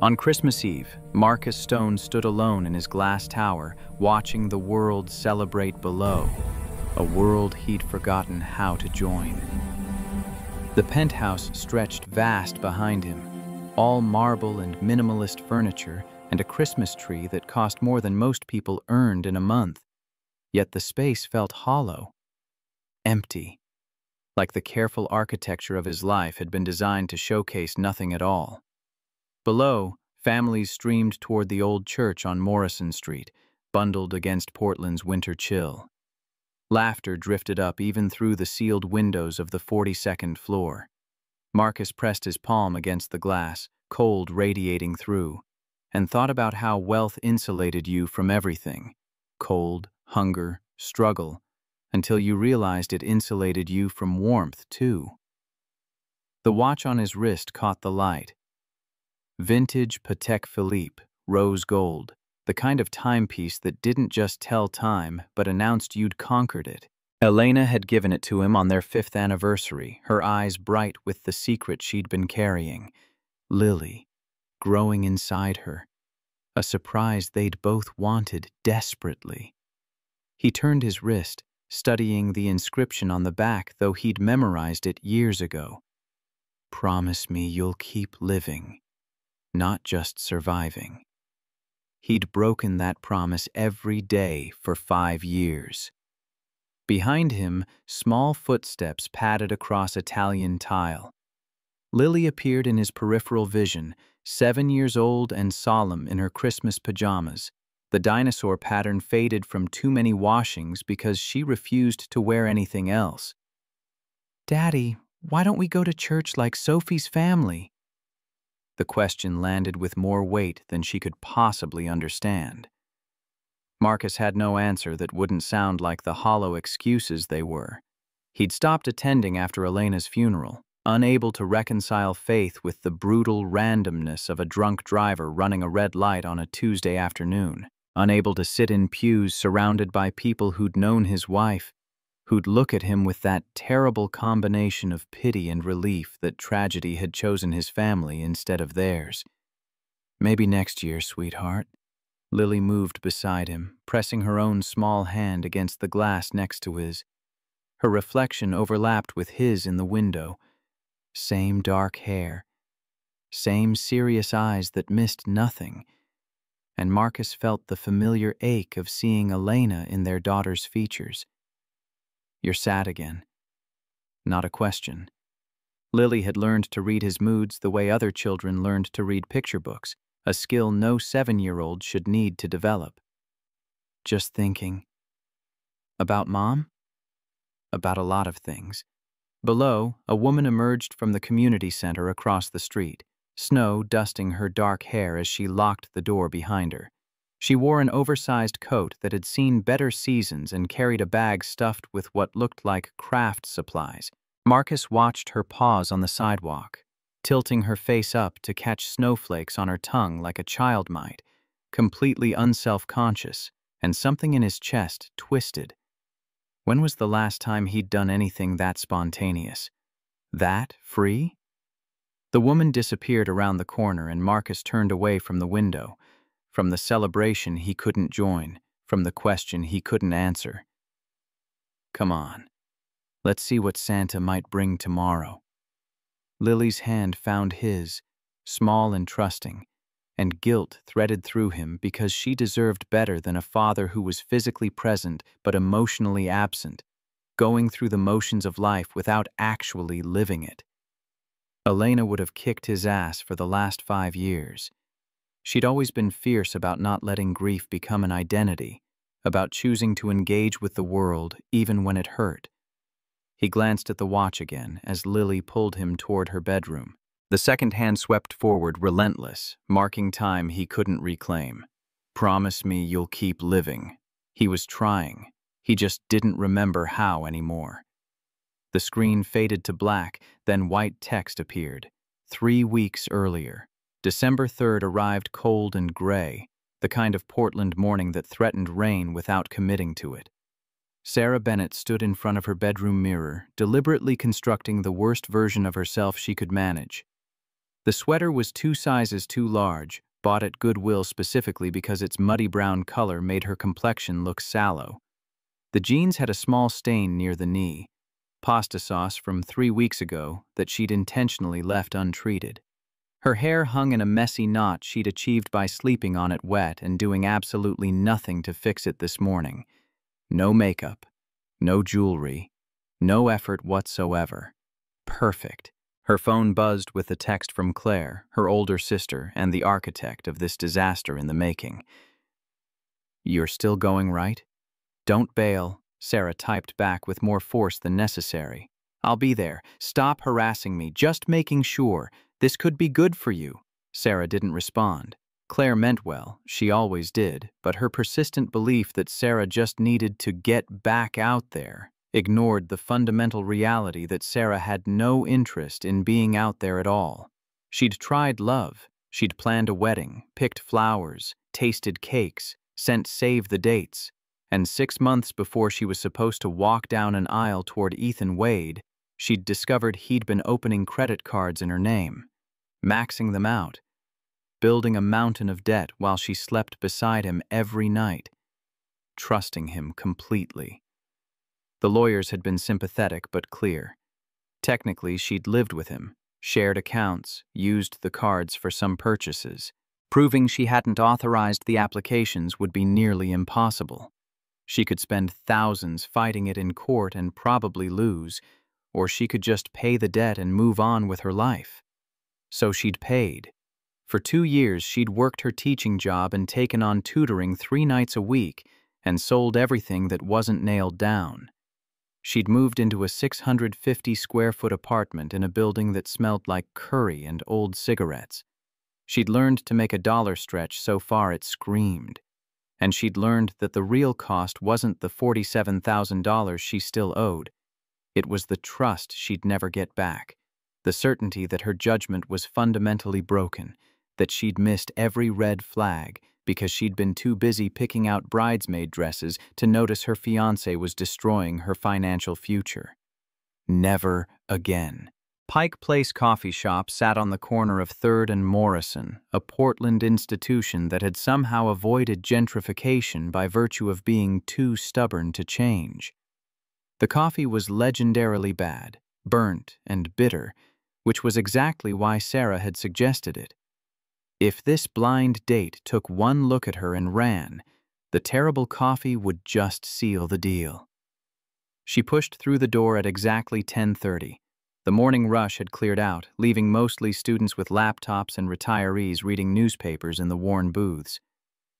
On Christmas Eve, Marcus Stone stood alone in his glass tower, watching the world celebrate below, a world he'd forgotten how to join. The penthouse stretched vast behind him, all marble and minimalist furniture, and a Christmas tree that cost more than most people earned in a month. Yet the space felt hollow, empty, like the careful architecture of his life had been designed to showcase nothing at all. Below, families streamed toward the old church on Morrison Street, bundled against Portland's winter chill. Laughter drifted up even through the sealed windows of the 42nd floor. Marcus pressed his palm against the glass, cold radiating through, and thought about how wealth insulated you from everything: cold, hunger, struggle, until you realized it insulated you from warmth, too. The watch on his wrist caught the light. Vintage Patek Philippe, rose gold, the kind of timepiece that didn't just tell time, but announced you'd conquered it. Elena had given it to him on their 5th anniversary, her eyes bright with the secret she'd been carrying. Lily, growing inside her, a surprise they'd both wanted desperately. He turned his wrist, studying the inscription on the back, though he'd memorized it years ago. "Promise me you'll keep living, not just surviving." He'd broken that promise every day for 5 years. Behind him, small footsteps padded across Italian tile. Lily appeared in his peripheral vision, 7 years old and solemn in her Christmas pajamas. The dinosaur pattern faded from too many washings because she refused to wear anything else. "Daddy, why don't we go to church like Sophie's family?" The question landed with more weight than she could possibly understand. Marcus had no answer that wouldn't sound like the hollow excuses they were. He'd stopped attending after Elena's funeral, unable to reconcile faith with the brutal randomness of a drunk driver running a red light on a Tuesday afternoon, unable to sit in pews surrounded by people who'd known his wife, who'd look at him with that terrible combination of pity and relief that tragedy had chosen his family instead of theirs. "Maybe next year, sweetheart." Lily moved beside him, pressing her own small hand against the glass next to his. Her reflection overlapped with his in the window. Same dark hair, same serious eyes that missed nothing, and Marcus felt the familiar ache of seeing Elena in their daughter's features. "You're sad again." Not a question. Lily had learned to read his moods the way other children learned to read picture books, a skill no 7-year-old should need to develop. "Just thinking." About Mom? About a lot of things. Below, a woman emerged from the community center across the street, snow dusting her dark hair as she locked the door behind her. She wore an oversized coat that had seen better seasons and carried a bag stuffed with what looked like craft supplies. Marcus watched her pause on the sidewalk, tilting her face up to catch snowflakes on her tongue like a child might, completely unself-conscious, and something in his chest twisted. When was the last time he'd done anything that spontaneous? That free? The woman disappeared around the corner and Marcus turned away from the window, from the celebration he couldn't join, from the question he couldn't answer. "Come on. Let's see what Santa might bring tomorrow." Lily's hand found his, small and trusting, and guilt threaded through him because she deserved better than a father who was physically present but emotionally absent, going through the motions of life without actually living it. Elena would have kicked his ass for the last 5 years. She'd always been fierce about not letting grief become an identity, about choosing to engage with the world even when it hurt. He glanced at the watch again as Lily pulled him toward her bedroom. The second hand swept forward, relentless, marking time he couldn't reclaim. "Promise me you'll keep living." He was trying. He just didn't remember how anymore. The screen faded to black, then white text appeared. 3 weeks earlier. December 3rd arrived cold and gray, the kind of Portland morning that threatened rain without committing to it. Sarah Bennett stood in front of her bedroom mirror, deliberately constructing the worst version of herself she could manage. The sweater was 2 sizes too large, bought at Goodwill specifically because its muddy brown color made her complexion look sallow. The jeans had a small stain near the knee, pasta sauce from 3 weeks ago that she'd intentionally left untreated. Her hair hung in a messy knot she'd achieved by sleeping on it wet and doing absolutely nothing to fix it this morning. No makeup, no jewelry, no effort whatsoever. Perfect. Her phone buzzed with a text from Claire, her older sister and the architect of this disaster in the making. "You're still going, right? Don't bail," Sarah typed back with more force than necessary. "I'll be there. Stop harassing me. Just making sure. This could be good for you." Sarah didn't respond. Claire meant well, she always did, but her persistent belief that Sarah just needed to get back out there ignored the fundamental reality that Sarah had no interest in being out there at all. She'd tried love. She'd planned a wedding, picked flowers, tasted cakes, sent save the dates. And 6 months before she was supposed to walk down an aisle toward Ethan Wade, she'd discovered he'd been opening credit cards in her name, maxing them out, building a mountain of debt while she slept beside him every night, trusting him completely. The lawyers had been sympathetic but clear. Technically, she'd lived with him, shared accounts, used the cards for some purchases. Proving she hadn't authorized the applications would be nearly impossible. She could spend thousands fighting it in court and probably lose, or she could just pay the debt and move on with her life. So she'd paid. For 2 years, she'd worked her teaching job and taken on tutoring 3 nights a week and sold everything that wasn't nailed down. She'd moved into a 650-square-foot apartment in a building that smelled like curry and old cigarettes. She'd learned to make a dollar stretch so far it screamed. And she'd learned that the real cost wasn't the $47,000 she still owed. It was the trust she'd never get back, the certainty that her judgment was fundamentally broken, that she'd missed every red flag because she'd been too busy picking out bridesmaid dresses to notice her fiancé was destroying her financial future. Never again. Pike Place Coffee Shop sat on the corner of 3rd and Morrison, a Portland institution that had somehow avoided gentrification by virtue of being too stubborn to change. The coffee was legendarily bad, burnt and bitter, which was exactly why Sarah had suggested it. If this blind date took one look at her and ran, the terrible coffee would just seal the deal. She pushed through the door at exactly 10:30. The morning rush had cleared out, leaving mostly students with laptops and retirees reading newspapers in the worn booths.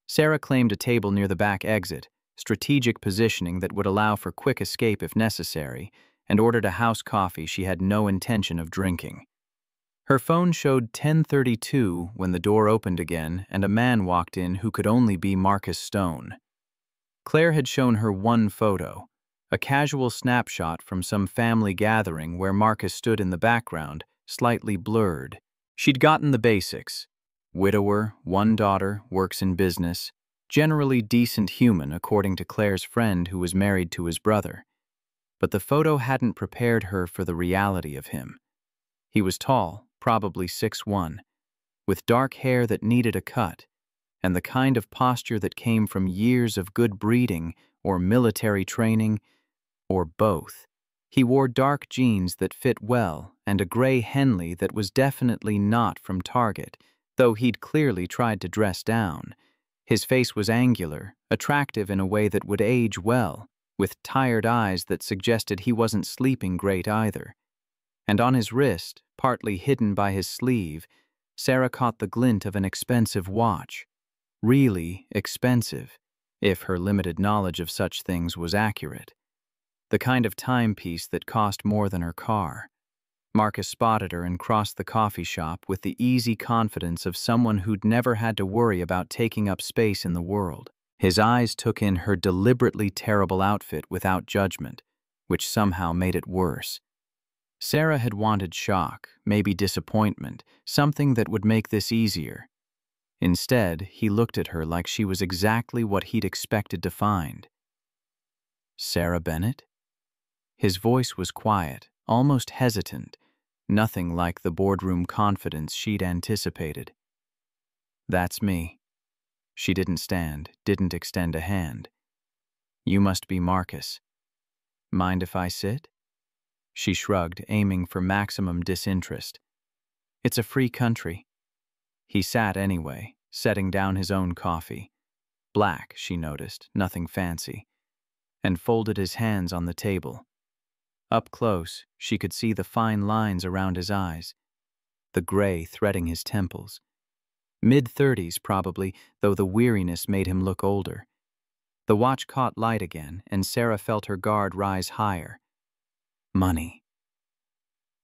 Sarah claimed a table near the back exit, strategic positioning that would allow for quick escape if necessary, and ordered a house coffee she had no intention of drinking. Her phone showed 10:32 when the door opened again and a man walked in who could only be Marcus Stone. Claire had shown her one photo, a casual snapshot from some family gathering where Marcus stood in the background, slightly blurred. She'd gotten the basics. Widower, 1 daughter, works in business, generally decent human according to Claire's friend who was married to his brother. But the photo hadn't prepared her for the reality of him. He was tall, probably 6'1", with dark hair that needed a cut, and the kind of posture that came from years of good breeding or military training, or both. He wore dark jeans that fit well and a gray Henley that was definitely not from Target, though he'd clearly tried to dress down. His face was angular, attractive in a way that would age well, with tired eyes that suggested he wasn't sleeping great either. And on his wrist, partly hidden by his sleeve, Sarah caught the glint of an expensive watch. Really expensive, if her limited knowledge of such things was accurate. The kind of timepiece that cost more than her car. Marcus spotted her and crossed the coffee shop with the easy confidence of someone who'd never had to worry about taking up space in the world. His eyes took in her deliberately terrible outfit without judgment, which somehow made it worse. Sarah had wanted shock, maybe disappointment, something that would make this easier. Instead, he looked at her like she was exactly what he'd expected to find. "Sarah Bennett?" His voice was quiet, almost hesitant, nothing like the boardroom confidence she'd anticipated. "That's me." She didn't stand, didn't extend a hand. "You must be Marcus. Mind if I sit?" She shrugged, aiming for maximum disinterest. "It's a free country." He sat anyway, setting down his own coffee. Black, she noticed, nothing fancy, and folded his hands on the table. Up close, she could see the fine lines around his eyes, the gray threading his temples. Mid-30s probably, though the weariness made him look older. The watch caught light again, and Sarah felt her guard rise higher. Money.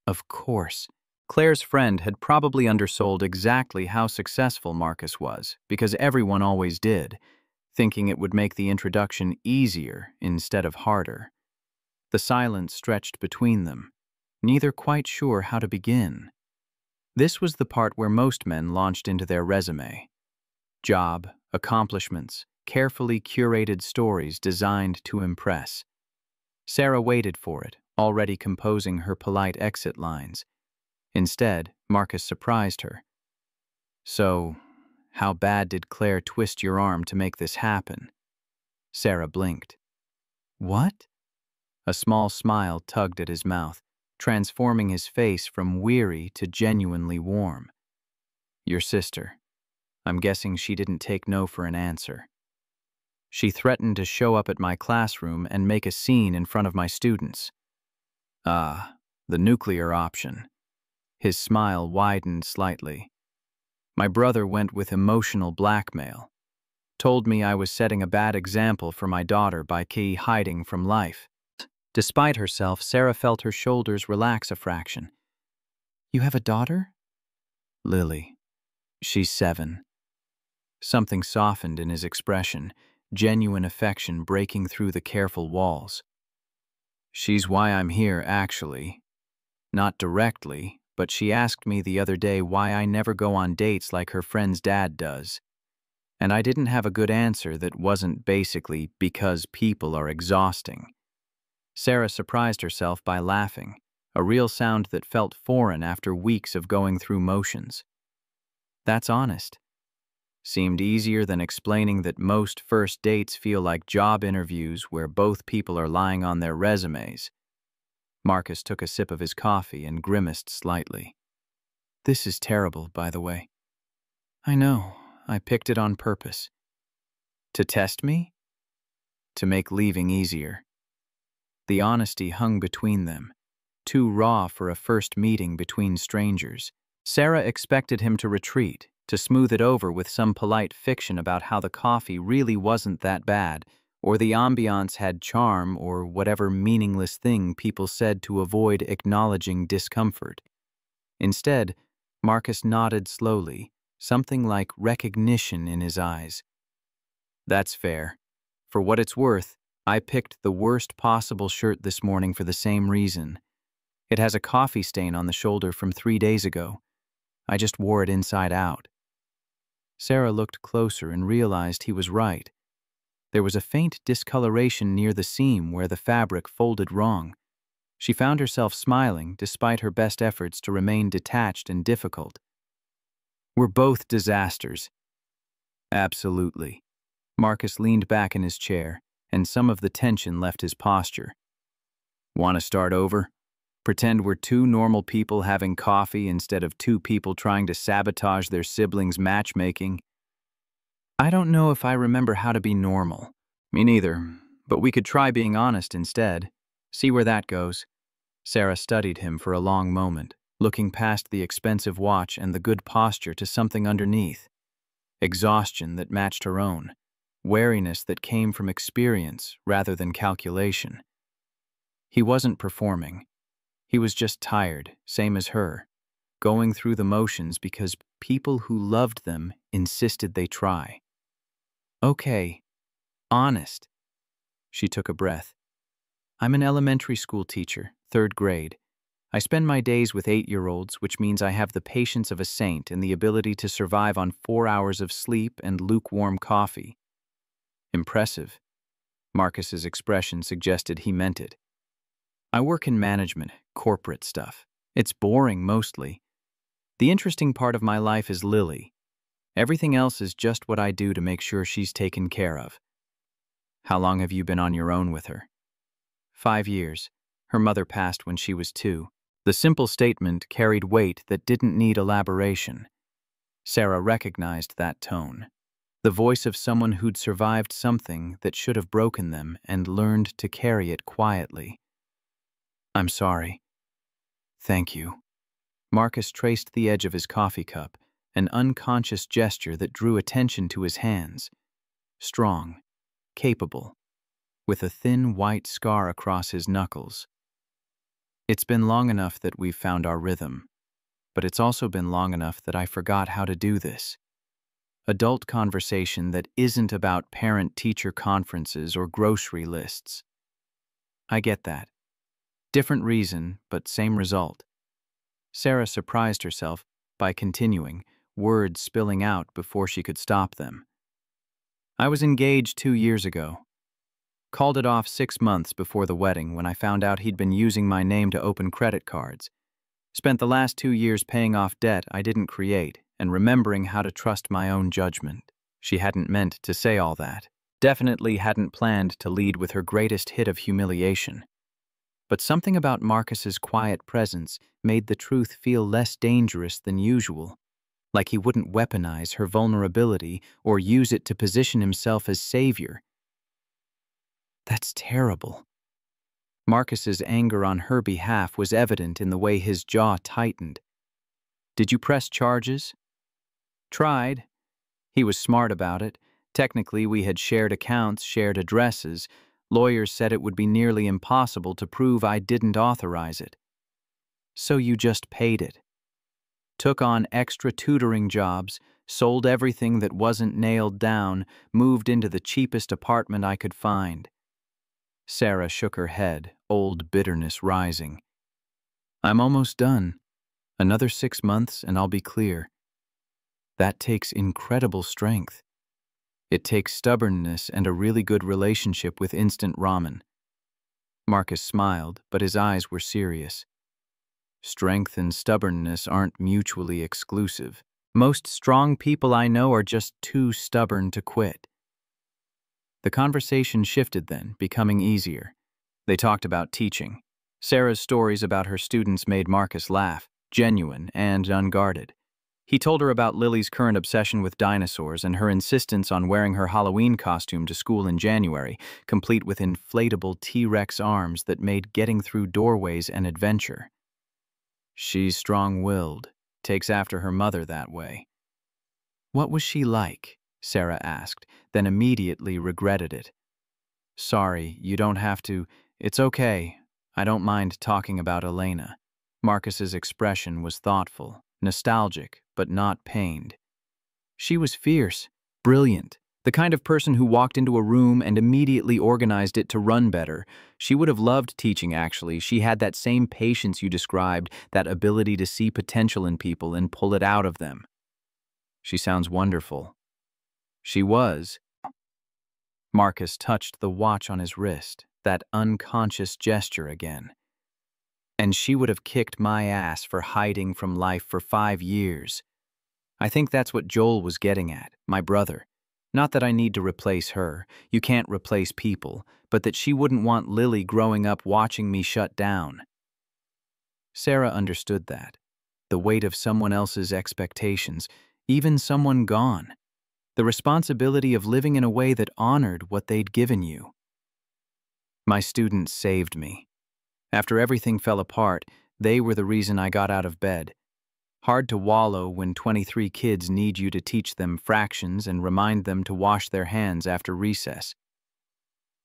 Of course. Claire's friend had probably undersold exactly how successful Marcus was, because everyone always did, thinking it would make the introduction easier instead of harder. The silence stretched between them, neither quite sure how to begin. This was the part where most men launched into their resume. Job, accomplishments, carefully curated stories designed to impress. Sarah waited for it, already composing her polite exit lines. Instead, Marcus surprised her. "So, how bad did Claire twist your arm to make this happen?" Sarah blinked. "What?" A small smile tugged at his mouth, transforming his face from weary to genuinely warm. "Your sister. I'm guessing she didn't take no for an answer. She threatened to show up at my classroom and make a scene in front of my students." "Ah, the nuclear option." His smile widened slightly. "My brother went with emotional blackmail. Told me I was setting a bad example for my daughter by hiding from life." Despite herself, Sarah felt her shoulders relax a fraction. "You have a daughter?" "Lily. She's 7. Something softened in his expression, genuine affection breaking through the careful walls. "She's why I'm here, actually. Not directly, but she asked me the other day why I never go on dates like her friend's dad does. And I didn't have a good answer that wasn't basically because people are exhausting." Sarah surprised herself by laughing, a real sound that felt foreign after weeks of going through motions. "That's honest." Seemed easier than explaining that most first dates feel like job interviews where both people are lying on their resumes. Marcus took a sip of his coffee and grimaced slightly. "This is terrible, by the way." "I know. I picked it on purpose." "To test me?" "To make leaving easier." The honesty hung between them, too raw for a first meeting between strangers. Sarah expected him to retreat, to smooth it over with some polite fiction about how the coffee really wasn't that bad, or the ambiance had charm, or whatever meaningless thing people said to avoid acknowledging discomfort. Instead, Marcus nodded slowly, something like recognition in his eyes. "That's fair. For what it's worth, I picked the worst possible shirt this morning for the same reason. It has a coffee stain on the shoulder from 3 days ago. I just wore it inside out." Sarah looked closer and realized he was right. There was a faint discoloration near the seam where the fabric folded wrong. She found herself smiling despite her best efforts to remain detached and difficult. "We're both disasters." "Absolutely." Marcus leaned back in his chair, and some of the tension left his posture. "Want to start over? Pretend we're two normal people having coffee instead of two people trying to sabotage their siblings' matchmaking?" "I don't know if I remember how to be normal." "Me neither, but we could try being honest instead. See where that goes." Sarah studied him for a long moment, looking past the expensive watch and the good posture to something underneath. Exhaustion that matched her own. Wariness that came from experience rather than calculation. He wasn't performing. He was just tired, same as her, going through the motions because people who loved them insisted they try. "Okay, honest." She took a breath. "I'm an elementary school teacher, 3rd grade. I spend my days with 8-year-olds, which means I have the patience of a saint and the ability to survive on 4 hours of sleep and lukewarm coffee." Impressive. Marcus's expression suggested he meant it. "I work in management, corporate stuff. It's boring mostly. The interesting part of my life is Lily. Everything else is just what I do to make sure she's taken care of. How long have you been on your own with her? 5 years. Her mother passed when she was 2. The simple statement carried weight that didn't need elaboration. Sarah recognized that tone. The voice of someone who'd survived something that should have broken them and learned to carry it quietly. I'm sorry. Thank you. Marcus traced the edge of his coffee cup, an unconscious gesture that drew attention to his hands. Strong, capable, with a thin white scar across his knuckles. It's been long enough that we've found our rhythm, but it's also been long enough that I forgot how to do this. Adult conversation that isn't about parent-teacher conferences or grocery lists. I get that. Different reason, but same result. Sarah surprised herself by continuing, words spilling out before she could stop them. I was engaged 2 years ago. Called it off 6 months before the wedding when I found out he'd been using my name to open credit cards. Spent the last 2 years paying off debt I didn't create and remembering how to trust my own judgment. She hadn't meant to say all that. Definitely hadn't planned to lead with her greatest hit of humiliation. But something about Marcus's quiet presence made the truth feel less dangerous than usual, like he wouldn't weaponize her vulnerability or use it to position himself as savior. That's terrible. Marcus's anger on her behalf was evident in the way his jaw tightened. Did you press charges? Tried. He was smart about it. Technically, we had shared accounts, shared addresses. Lawyers said it would be nearly impossible to prove I didn't authorize it. So you just paid it. Took on extra tutoring jobs, sold everything that wasn't nailed down, moved into the cheapest apartment I could find. Sarah shook her head, old bitterness rising. I'm almost done. Another 6 months and I'll be clear. That takes incredible strength. It takes stubbornness and a really good relationship with instant ramen. Marcus smiled, but his eyes were serious. Strength and stubbornness aren't mutually exclusive. Most strong people I know are just too stubborn to quit. The conversation shifted then, becoming easier. They talked about teaching. Sarah's stories about her students made Marcus laugh, genuine and unguarded. He told her about Lily's current obsession with dinosaurs and her insistence on wearing her Halloween costume to school in January, complete with inflatable T-Rex arms that made getting through doorways an adventure. She's strong-willed, takes after her mother that way. What was she like? Sarah asked, then immediately regretted it. Sorry, you don't have to. It's okay. I don't mind talking about Elena. Marcus's expression was thoughtful, nostalgic, but not pained. She was fierce, brilliant, the kind of person who walked into a room and immediately organized it to run better. She would have loved teaching, actually. She had that same patience you described, that ability to see potential in people and pull it out of them. She sounds wonderful. She was. Marcus touched the watch on his wrist, that unconscious gesture again. And she would have kicked my ass for hiding from life for 5 years. I think that's what Joel was getting at, my brother. Not that I need to replace her, you can't replace people, but that she wouldn't want Lily growing up watching me shut down. Sarah understood that. The weight of someone else's expectations, even someone gone. The responsibility of living in a way that honored what they'd given you. My students saved me. After everything fell apart, they were the reason I got out of bed. Hard to wallow when 23 kids need you to teach them fractions and remind them to wash their hands after recess.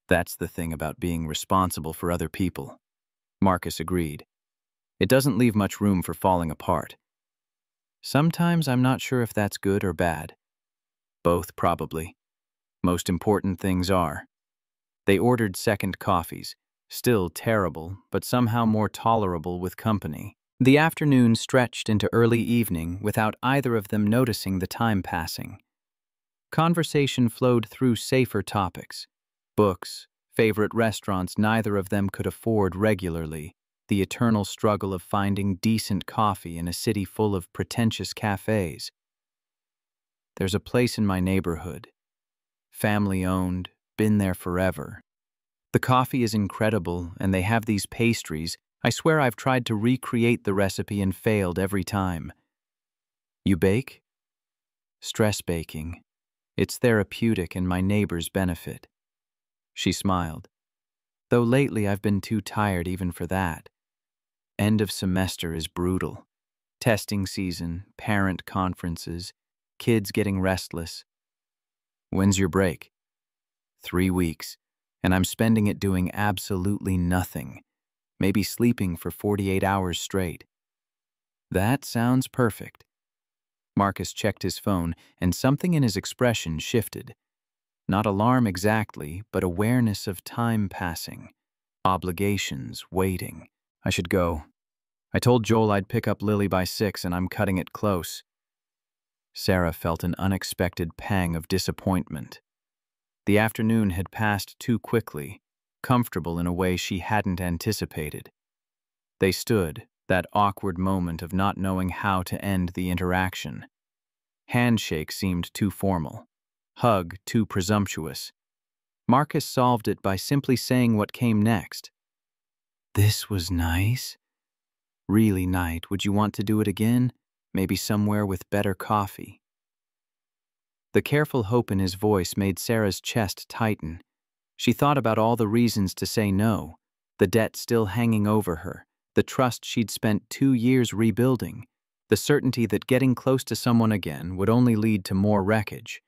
That's the thing about being responsible for other people. Marcus agreed. It doesn't leave much room for falling apart. Sometimes I'm not sure if that's good or bad. Both, probably. Most important things are. They ordered second coffees. Still terrible, but somehow more tolerable with company. The afternoon stretched into early evening without either of them noticing the time passing. Conversation flowed through safer topics. Books, favorite restaurants neither of them could afford regularly, the eternal struggle of finding decent coffee in a city full of pretentious cafes. There's a place in my neighborhood, family-owned, been there forever. The coffee is incredible, and they have these pastries. I swear I've tried to recreate the recipe and failed every time. You bake? Stress baking. It's therapeutic and my neighbors benefit. She smiled. Though lately I've been too tired even for that. End of semester is brutal. Testing season, parent conferences, kids getting restless. When's your break? 3 weeks, and I'm spending it doing absolutely nothing. Maybe sleeping for 48 hours straight. That sounds perfect. Marcus checked his phone, and something in his expression shifted. Not alarm exactly, but awareness of time passing. Obligations, waiting. I should go. I told Joel I'd pick up Lily by 6, and I'm cutting it close. Sarah felt an unexpected pang of disappointment. The afternoon had passed too quickly, comfortable in a way she hadn't anticipated. They stood, that awkward moment of not knowing how to end the interaction. Handshake seemed too formal. Hug too presumptuous. Marcus solved it by simply saying what came next. This was nice. Really nice. Would you want to do it again? Maybe somewhere with better coffee. The careful hope in his voice made Sarah's chest tighten. She thought about all the reasons to say no, the debt still hanging over her, the trust she'd spent 2 years rebuilding, the certainty that getting close to someone again would only lead to more wreckage,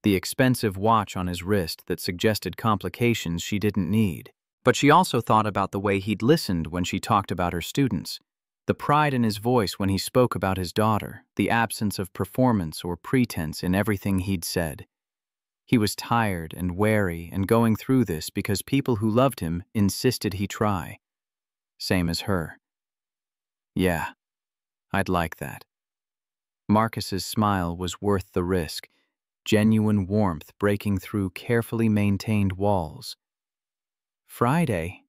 the expensive watch on his wrist that suggested complications she didn't need. But she also thought about the way he'd listened when she talked about her students, the pride in his voice when he spoke about his daughter, the absence of performance or pretense in everything he'd said. He was tired and wary and going through this because people who loved him insisted he try. Same as her. Yeah, I'd like that. Marcus's smile was worth the risk, genuine warmth breaking through carefully maintained walls. Friday.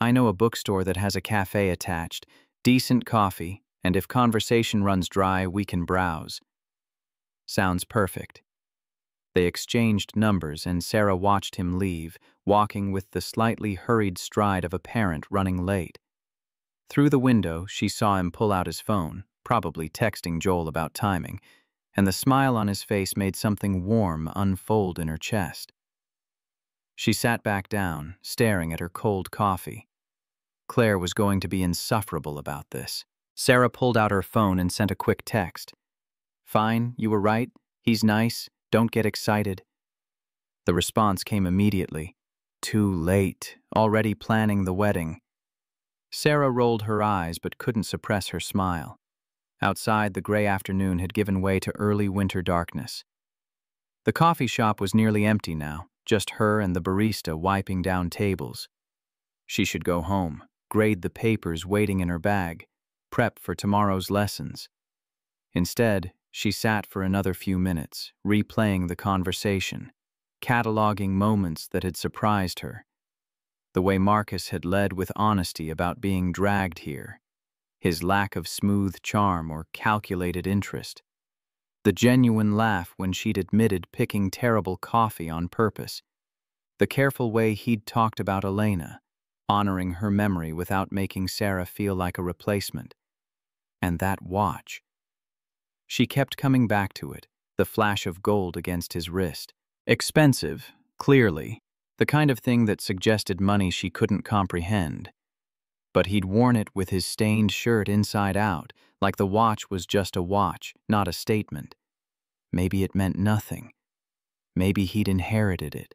I know a bookstore that has a cafe attached, decent coffee, and if conversation runs dry, we can browse. Sounds perfect. They exchanged numbers, and Sarah watched him leave, walking with the slightly hurried stride of a parent running late. Through the window, she saw him pull out his phone, probably texting Joel about timing, and the smile on his face made something warm unfold in her chest. She sat back down, staring at her cold coffee. Claire was going to be insufferable about this. Sarah pulled out her phone and sent a quick text. Fine, you were right. He's nice. Don't get excited. The response came immediately. Too late. Already planning the wedding. Sarah rolled her eyes but couldn't suppress her smile. Outside, the gray afternoon had given way to early winter darkness. The coffee shop was nearly empty now, just her and the barista wiping down tables. She should go home, grade the papers waiting in her bag, prep for tomorrow's lessons. Instead, she sat for another few minutes, replaying the conversation, cataloging moments that had surprised her. The way Marcus had led with honesty about being dragged here, his lack of smooth charm or calculated interest, the genuine laugh when she'd admitted picking terrible coffee on purpose, the careful way he'd talked about Elena, honoring her memory without making Sarah feel like a replacement. And that watch. She kept coming back to it, the flash of gold against his wrist. Expensive, clearly, the kind of thing that suggested money she couldn't comprehend. But he'd worn it with his stained shirt inside out, like the watch was just a watch, not a statement. Maybe it meant nothing. Maybe he'd inherited it.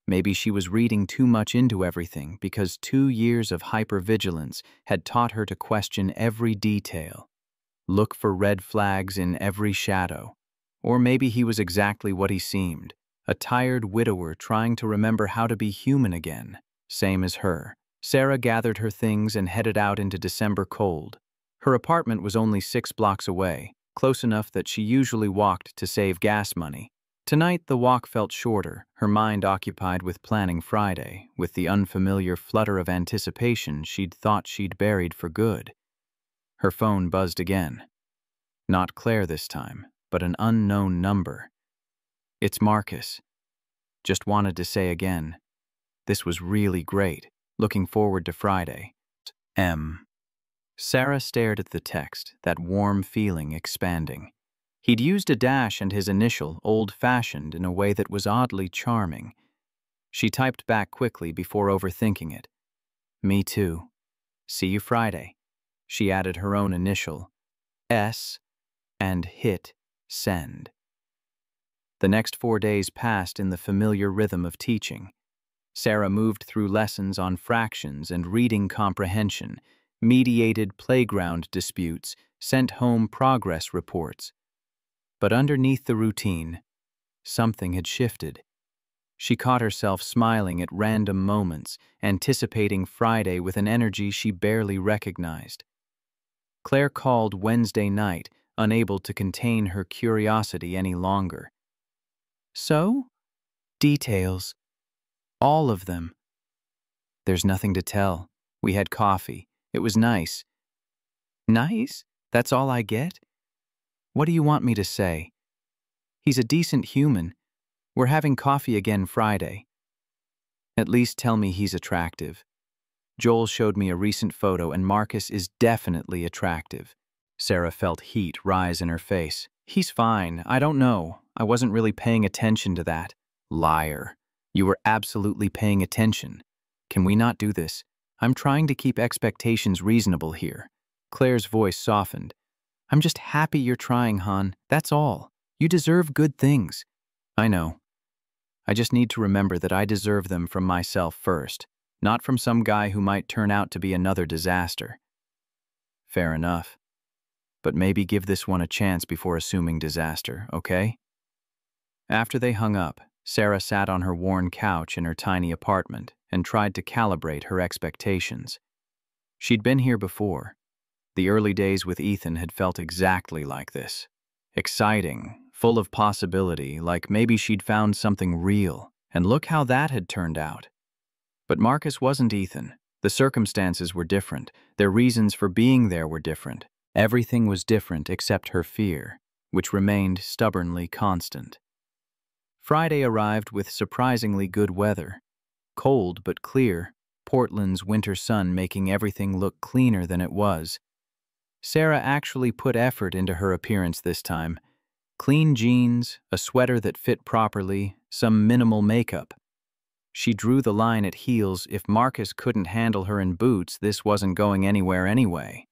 Maybe she was reading too much into everything because 2 years of hypervigilance had taught her to question every detail. Look for red flags in every shadow. Or maybe he was exactly what he seemed, a tired widower trying to remember how to be human again, same as her. Sarah gathered her things and headed out into December cold. Her apartment was only 6 blocks away, close enough that she usually walked to save gas money. Tonight the walk felt shorter, her mind occupied with planning Friday, with the unfamiliar flutter of anticipation she'd thought she'd buried for good. Her phone buzzed again. Not Claire this time, but an unknown number. It's Marcus. Just wanted to say again, this was really great. Looking forward to Friday. M. Sarah stared at the text, that warm feeling expanding. He'd used a dash and his initial, old-fashioned, in a way that was oddly charming. She typed back quickly before overthinking it. Me too. See you Friday. She added her own initial, S, and hit send. The next 4 days passed in the familiar rhythm of teaching. Sarah moved through lessons on fractions and reading comprehension, mediated playground disputes, sent home progress reports. But underneath the routine, something had shifted. She caught herself smiling at random moments, anticipating Friday with an energy she barely recognized. Claire called Wednesday night, unable to contain her curiosity any longer. So? Details. All of them. There's nothing to tell. We had coffee. It was nice. Nice? That's all I get? What do you want me to say? He's a decent human. We're having coffee again Friday. At least tell me he's attractive. Joel showed me a recent photo and Marcus is definitely attractive. Sarah felt heat rise in her face. He's fine. I don't know. I wasn't really paying attention to that. Liar. You were absolutely paying attention. Can we not do this? I'm trying to keep expectations reasonable here. Claire's voice softened. I'm just happy you're trying, hon. That's all. You deserve good things. I know. I just need to remember that I deserve them from myself first, not from some guy who might turn out to be another disaster. Fair enough. But maybe give this one a chance before assuming disaster, okay? After they hung up, Sarah sat on her worn couch in her tiny apartment and tried to calibrate her expectations. She'd been here before. The early days with Ethan had felt exactly like this. Exciting, full of possibility, like maybe she'd found something real, and look how that had turned out. But Marcus wasn't Ethan. The circumstances were different. Their reasons for being there were different. Everything was different except her fear, which remained stubbornly constant. Friday arrived with surprisingly good weather. Cold but clear, Portland's winter sun making everything look cleaner than it was. Sarah actually put effort into her appearance this time. Clean jeans, a sweater that fit properly, some minimal makeup. She drew the line at heels. If Marcus couldn't handle her in boots, this wasn't going anywhere anyway.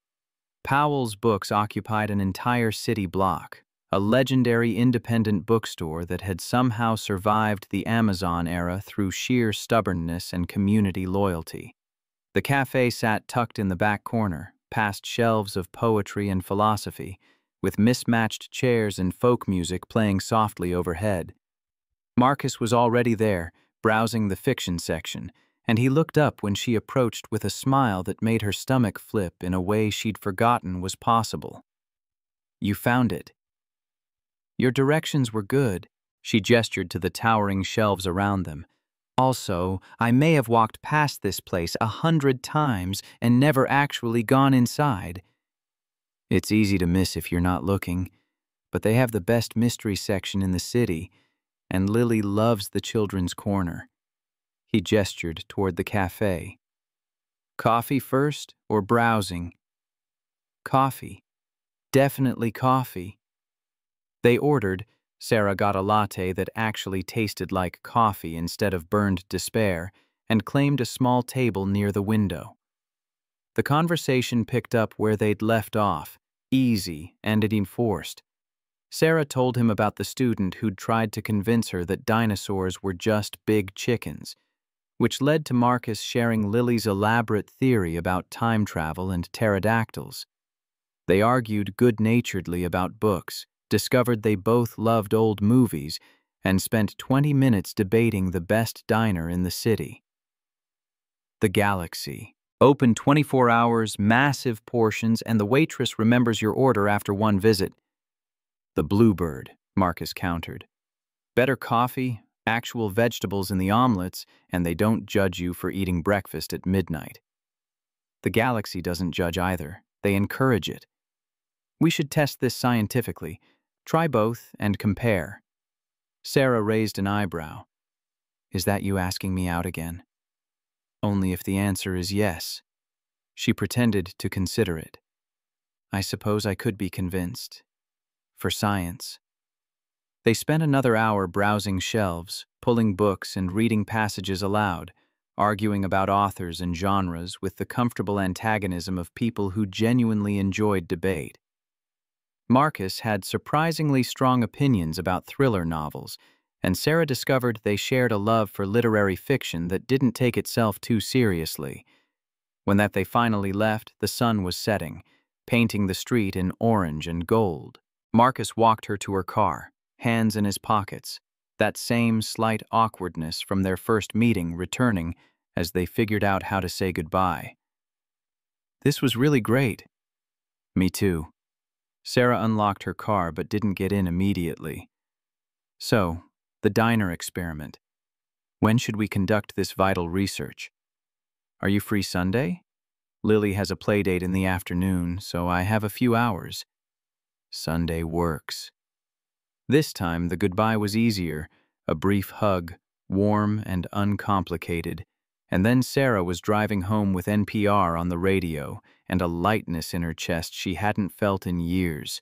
Powell's Books occupied an entire city block, a legendary independent bookstore that had somehow survived the Amazon era through sheer stubbornness and community loyalty. The cafe sat tucked in the back corner, past shelves of poetry and philosophy, with mismatched chairs and folk music playing softly overhead. Marcus was already there, browsing the fiction section, and he looked up when she approached with a smile that made her stomach flip in a way she'd forgotten was possible. You found it. Your directions were good. She gestured to the towering shelves around them. Also, I may have walked past this place 100 times and never actually gone inside. It's easy to miss if you're not looking, but they have the best mystery section in the city, and Lily loves the children's corner. He gestured toward the cafe. Coffee first or browsing? Coffee. Definitely coffee. They ordered. Sarah got a latte that actually tasted like coffee instead of burned despair, and claimed a small table near the window. The conversation picked up where they'd left off, easy and enforced. Sarah told him about the student who'd tried to convince her that dinosaurs were just big chickens, which led to Marcus sharing Lily's elaborate theory about time travel and pterodactyls. They argued good-naturedly about books, discovered they both loved old movies, and spent 20 minutes debating the best diner in the city. The Galaxy. Open 24 hours, massive portions, and the waitress remembers your order after one visit. The Bluebird, Marcus countered. Better coffee, actual vegetables in the omelets, and they don't judge you for eating breakfast at midnight. The galaxy doesn't judge either. They encourage it. We should test this scientifically. Try both and compare. Sarah raised an eyebrow. Is that you asking me out again? Only if the answer is yes. She pretended to consider it. I suppose I could be convinced. For science. They spent another hour browsing shelves, pulling books and reading passages aloud, arguing about authors and genres with the comfortable antagonism of people who genuinely enjoyed debate. Marcus had surprisingly strong opinions about thriller novels, and Sarah discovered they shared a love for literary fiction that didn't take itself too seriously. When they finally left, the sun was setting, painting the street in orange and gold. Marcus walked her to her car, hands in his pockets, that same slight awkwardness from their first meeting returning as they figured out how to say goodbye. This was really great. Me too. Sarah unlocked her car but didn't get in immediately. So, the diner experiment. When should we conduct this vital research? Are you free Sunday? Lily has a play date in the afternoon, so I have a few hours. Sunday works. This time, the goodbye was easier, a brief hug, warm and uncomplicated, and then Sarah was driving home with NPR on the radio and a lightness in her chest she hadn't felt in years.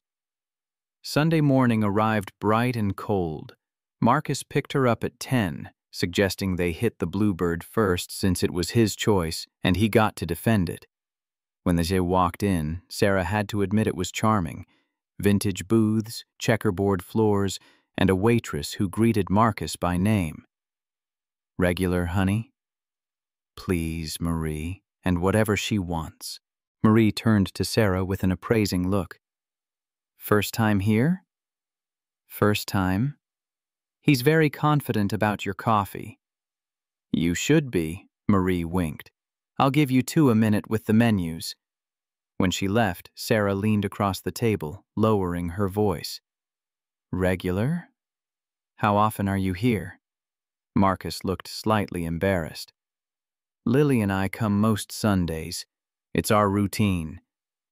Sunday morning arrived bright and cold. Marcus picked her up at 10, suggesting they hit the Bluebird first since it was his choice and he got to defend it. When they walked in, Sarah had to admit it was charming. Vintage booths, checkerboard floors, and a waitress who greeted Marcus by name. Regular, honey? Please, Marie, and whatever she wants. Marie turned to Sarah with an appraising look. First time here? First time. He's very confident about your coffee. You should be, Marie winked. I'll give you 2 a minute with the menus. When she left, Sarah leaned across the table, lowering her voice. Regular? How often are you here? Marcus looked slightly embarrassed. Lily and I come most Sundays. It's our routine.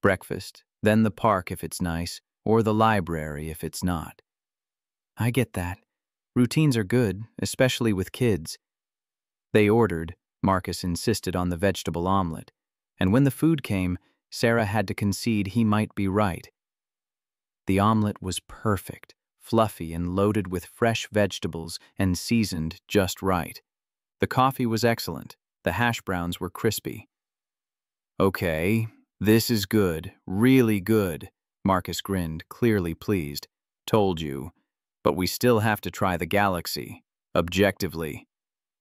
Breakfast, then the park if it's nice, or the library if it's not. I get that. Routines are good, especially with kids. They ordered. Marcus insisted on the vegetable omelet, and when the food came, Sarah had to concede he might be right. The omelet was perfect, fluffy and loaded with fresh vegetables and seasoned just right. The coffee was excellent. The hash browns were crispy. Okay, this is good, really good, Marcus grinned, clearly pleased. Told you. But we still have to try the galaxy. Objectively.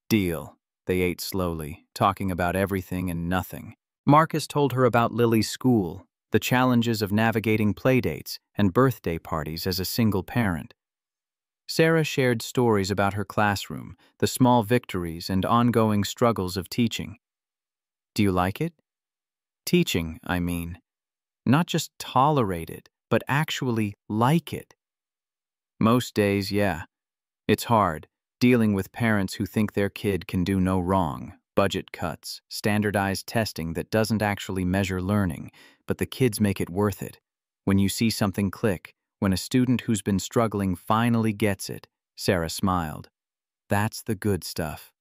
Deal. They ate slowly, talking about everything and nothing. Marcus told her about Lily's school, the challenges of navigating playdates and birthday parties as a single parent. Sarah shared stories about her classroom, the small victories and ongoing struggles of teaching. Do you like it? Teaching, I mean. Not just tolerate it, but actually like it. Most days, yeah. It's hard, dealing with parents who think their kid can do no wrong, budget cuts, standardized testing that doesn't actually measure learning, but the kids make it worth it. When you see something click, when a student who's been struggling finally gets it, Sarah smiled. That's the good stuff.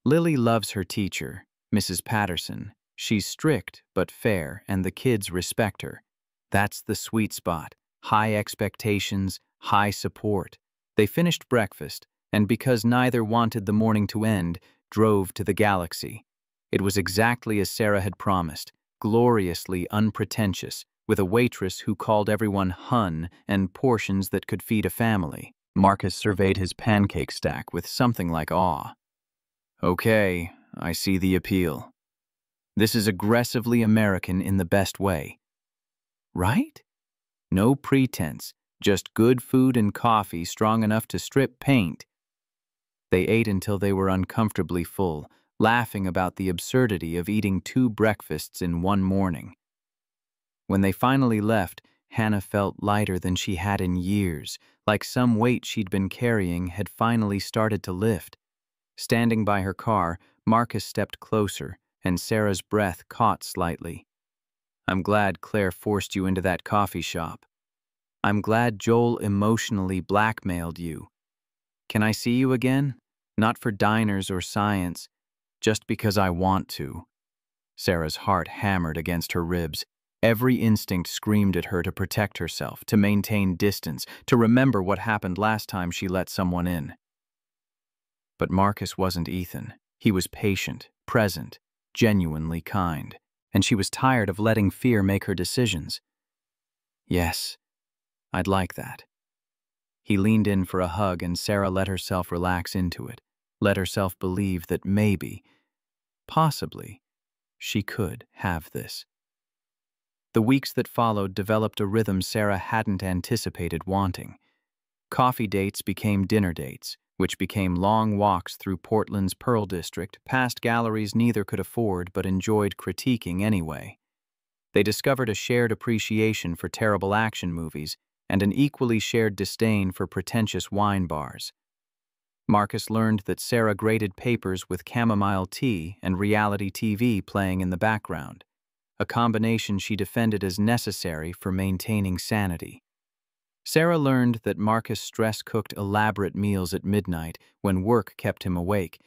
Lily loves her teacher, Mrs. Patterson. She's strict but fair, and the kids respect her. That's the sweet spot. High expectations, high support. They finished breakfast, and because neither wanted the morning to end, drove to the galaxy. It was exactly as Sarah had promised, gloriously unpretentious, with a waitress who called everyone hun and portions that could feed a family. Marcus surveyed his pancake stack with something like awe. Okay, I see the appeal. This is aggressively American in the best way. Right? No pretense, just good food and coffee strong enough to strip paint. They ate until they were uncomfortably full, laughing about the absurdity of eating 2 breakfasts in one morning. When they finally left, Hannah felt lighter than she had in years, like some weight she'd been carrying had finally started to lift. Standing by her car, Marcus stepped closer, and Sarah's breath caught slightly. "I'm glad Claire forced you into that coffee shop. I'm glad Joel emotionally blackmailed you. Can I see you again? Not for diners or science, just because I want to." Sarah's heart hammered against her ribs. Every instinct screamed at her to protect herself, to maintain distance, to remember what happened last time she let someone in. But Marcus wasn't Ethan. He was patient, present, genuinely kind, and she was tired of letting fear make her decisions. "Yes, I'd like that." He leaned in for a hug, and Sarah let herself relax into it, let herself believe that maybe, possibly, she could have this. The weeks that followed developed a rhythm Sarah hadn't anticipated wanting. Coffee dates became dinner dates, which became long walks through Portland's Pearl District, past galleries neither could afford but enjoyed critiquing anyway. They discovered a shared appreciation for terrible action movies and an equally shared disdain for pretentious wine bars. Marcus learned that Sarah graded papers with chamomile tea and reality TV playing in the background, a combination she defended as necessary for maintaining sanity. Sarah learned that Marcus stress-cooked elaborate meals at midnight when work kept him awake,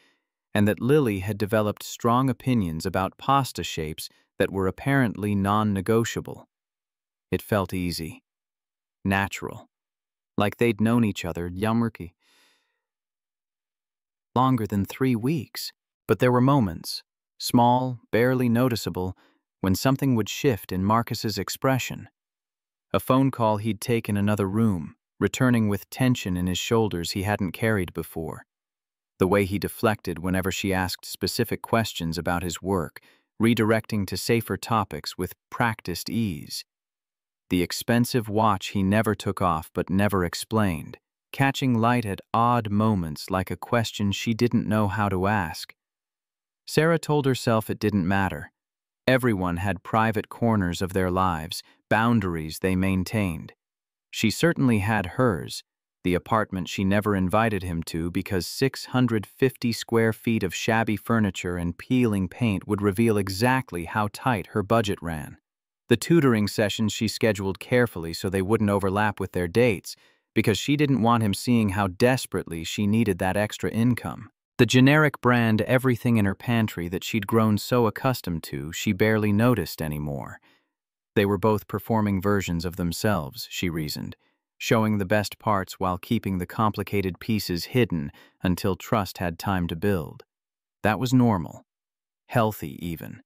and that Lily had developed strong opinions about pasta shapes that were apparently non-negotiable. It felt easy, natural, like they'd known each other longer than 3 weeks. But there were moments, small, barely noticeable, when something would shift in Marcus's expression. A phone call he'd take in another room, returning with tension in his shoulders he hadn't carried before. The way he deflected whenever she asked specific questions about his work, redirecting to safer topics with practiced ease. The expensive watch he never took off but never explained, catching light at odd moments like a question she didn't know how to ask. Sarah told herself it didn't matter. Everyone had private corners of their lives, boundaries they maintained. She certainly had hers, the apartment she never invited him to because 650 square feet of shabby furniture and peeling paint would reveal exactly how tight her budget ran. The tutoring sessions she scheduled carefully so they wouldn't overlap with their dates, because she didn't want him seeing how desperately she needed that extra income. The generic brand everything in her pantry that she'd grown so accustomed to she barely noticed anymore. They were both performing versions of themselves, she reasoned, showing the best parts while keeping the complicated pieces hidden until trust had time to build. That was normal. Healthy, even.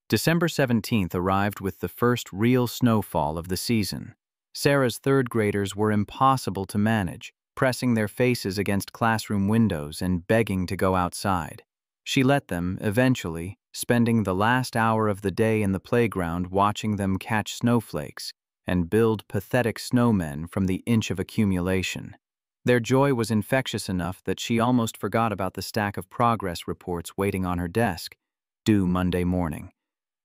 December 17th arrived with the first real snowfall of the season. Sarah's third graders were impossible to manage, pressing their faces against classroom windows and begging to go outside. She let them, eventually, spending the last hour of the day in the playground watching them catch snowflakes and build pathetic snowmen from the inch of accumulation. Their joy was infectious enough that she almost forgot about the stack of progress reports waiting on her desk, due Monday morning.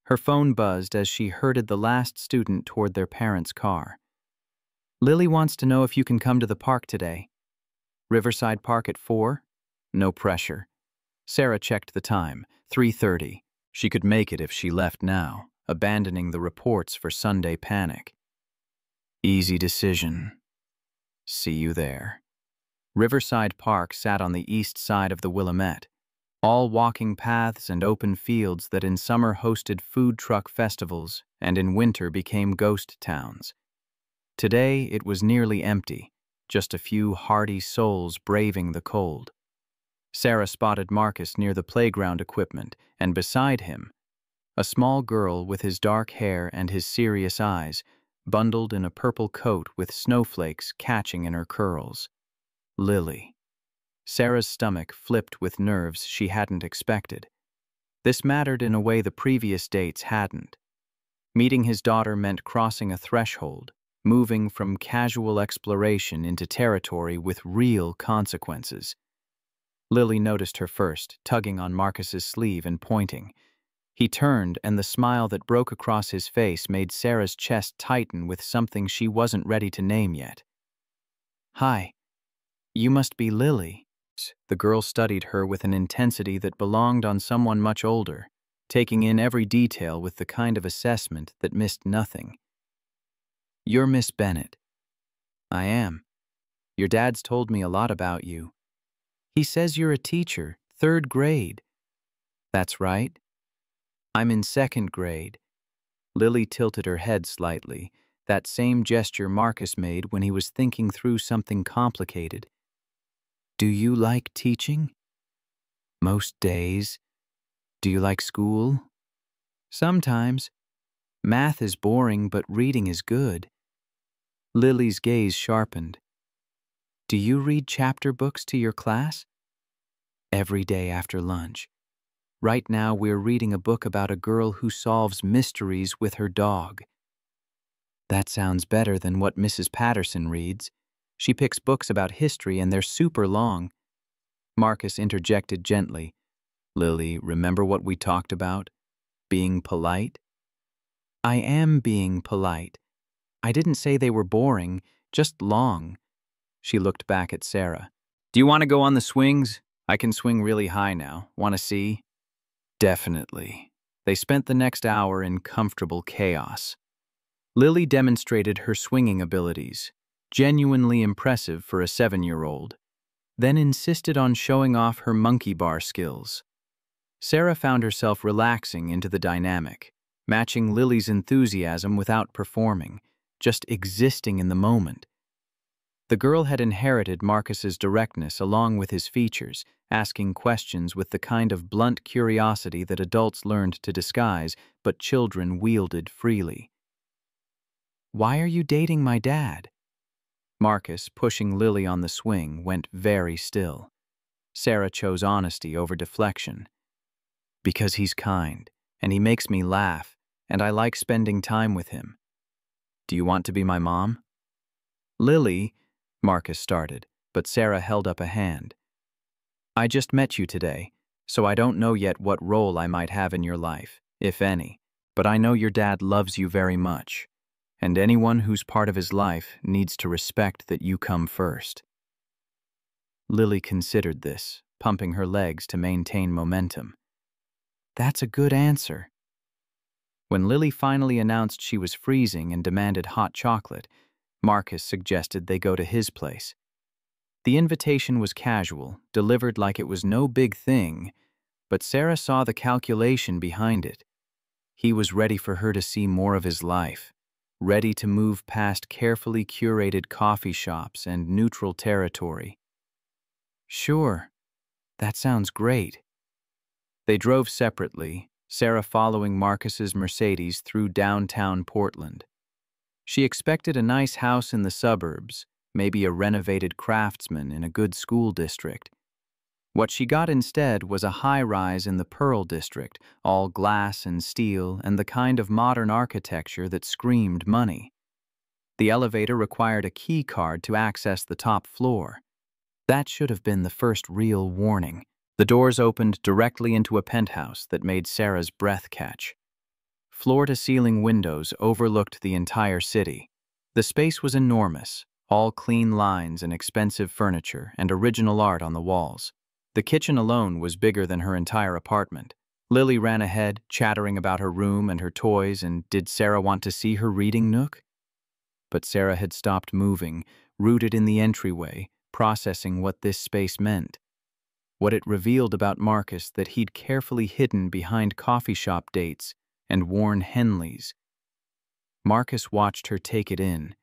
Her phone buzzed as she herded the last student toward their parents' car. "Lily wants to know if you can come to the park today." "Riverside Park at 4? No pressure." Sarah checked the time, 3:30. She could make it if she left now, abandoning the reports for Sunday panic. "Easy decision. See you there." Riverside Park sat on the east side of the Willamette, all walking paths and open fields that in summer hosted food truck festivals and in winter became ghost towns. Today it was nearly empty, just a few hardy souls braving the cold. Sarah spotted Marcus near the playground equipment, and beside him, a small girl with his dark hair and his serious eyes, bundled in a purple coat with snowflakes catching in her curls. Lily. Sarah's stomach flipped with nerves she hadn't expected. This mattered in a way the previous dates hadn't. Meeting his daughter meant crossing a threshold, moving from casual exploration into territory with real consequences. Lily noticed her first, tugging on Marcus's sleeve and pointing. He turned, and the smile that broke across his face made Sarah's chest tighten with something she wasn't ready to name yet. "Hi, you must be Lily." The girl studied her with an intensity that belonged on someone much older, taking in every detail with the kind of assessment that missed nothing. "You're Miss Bennett." "I am. Your dad's told me a lot about you. He says you're a teacher, 3rd grade." "That's right. I'm in 2nd grade." Lily tilted her head slightly, that same gesture Marcus made when he was thinking through something complicated. "Do you like teaching?" "Most days." "Do you like school?" "Sometimes. Math is boring, but reading is good." Lily's gaze sharpened. "Do you read chapter books to your class?" "Every day after lunch. Right now we're reading a book about a girl who solves mysteries with her dog." "That sounds better than what Mrs. Patterson reads. She picks books about history and they're super long." Marcus interjected gently. "Lily, remember what we talked about? Being polite?" "I am being polite. I didn't say they were boring, just long." She looked back at Sarah. "Do you want to go on the swings? I can swing really high now. Want to see?" "Definitely." They spent the next hour in comfortable chaos. Lily demonstrated her swinging abilities, genuinely impressive for a 7-year-old, then insisted on showing off her monkey bar skills. Sarah found herself relaxing into the dynamic, matching Lily's enthusiasm without performing, just existing in the moment. The girl had inherited Marcus's directness along with his features, asking questions with the kind of blunt curiosity that adults learned to disguise, but children wielded freely. "Why are you dating my dad?" Marcus, pushing Lily on the swing, went very still. Sarah chose honesty over deflection. "Because he's kind, and he makes me laugh, and I like spending time with him." "Do you want to be my mom?" "Lily," Marcus started, but Sarah held up a hand. "I just met you today, so I don't know yet what role I might have in your life, if any, but I know your dad loves you very much, and anyone who's part of his life needs to respect that you come first." Lily considered this, pumping her legs to maintain momentum. "That's a good answer." When Lily finally announced she was freezing and demanded hot chocolate, Marcus suggested they go to his place. The invitation was casual, delivered like it was no big thing, but Sarah saw the calculation behind it. He was ready for her to see more of his life, ready to move past carefully curated coffee shops and neutral territory. "Sure, that sounds great." They drove separately, Sarah following Marcus's Mercedes through downtown Portland. She expected a nice house in the suburbs, maybe a renovated Craftsman in a good school district. What she got instead was a high-rise in the Pearl District, all glass and steel and the kind of modern architecture that screamed money. The elevator required a key card to access the top floor. That should have been the first real warning. The doors opened directly into a penthouse that made Sarah's breath catch. Floor-to-ceiling windows overlooked the entire city. The space was enormous, all clean lines and expensive furniture and original art on the walls. The kitchen alone was bigger than her entire apartment. Lily ran ahead, chattering about her room and her toys, and did Sarah want to see her reading nook? But Sarah had stopped moving, rooted in the entryway, processing what this space meant. What it revealed about Marcus that he'd carefully hidden behind coffee shop dates and worn Henleys. Marcus watched her take it in,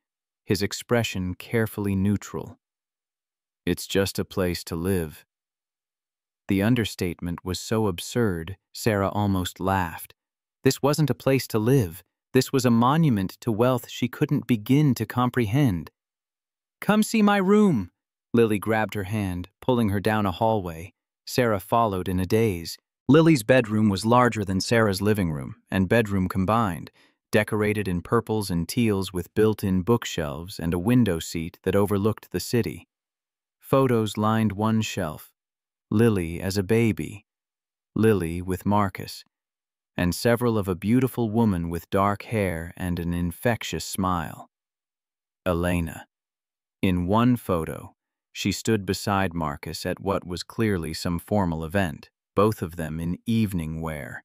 his expression carefully neutral. "It's just a place to live." The understatement was so absurd, Sarah almost laughed. This wasn't a place to live. This was a monument to wealth she couldn't begin to comprehend. "Come see my room." Lily grabbed her hand, pulling her down a hallway. Sarah followed in a daze. Lily's bedroom was larger than Sarah's living room and bedroom combined, decorated in purples and teals with built-in bookshelves and a window seat that overlooked the city. Photos lined one shelf. Lily as a baby. Lily with Marcus. and several of a beautiful woman with dark hair and an infectious smile. Elena. In one photo, she stood beside Marcus at what was clearly some formal event, both of them in evening wear.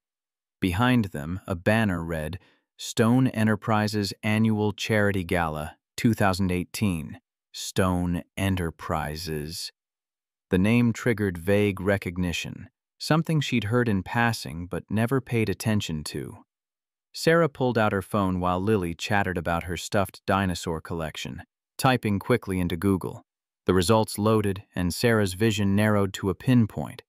Behind them, a banner read, Stone Enterprises Annual Charity Gala 2018. Stone Enterprises. The name triggered vague recognition, something she'd heard in passing but never paid attention to. Sarah pulled out her phone while Lily chattered about her stuffed dinosaur collection, typing quickly into Google. The results loaded, and Sarah's vision narrowed to a pinpoint.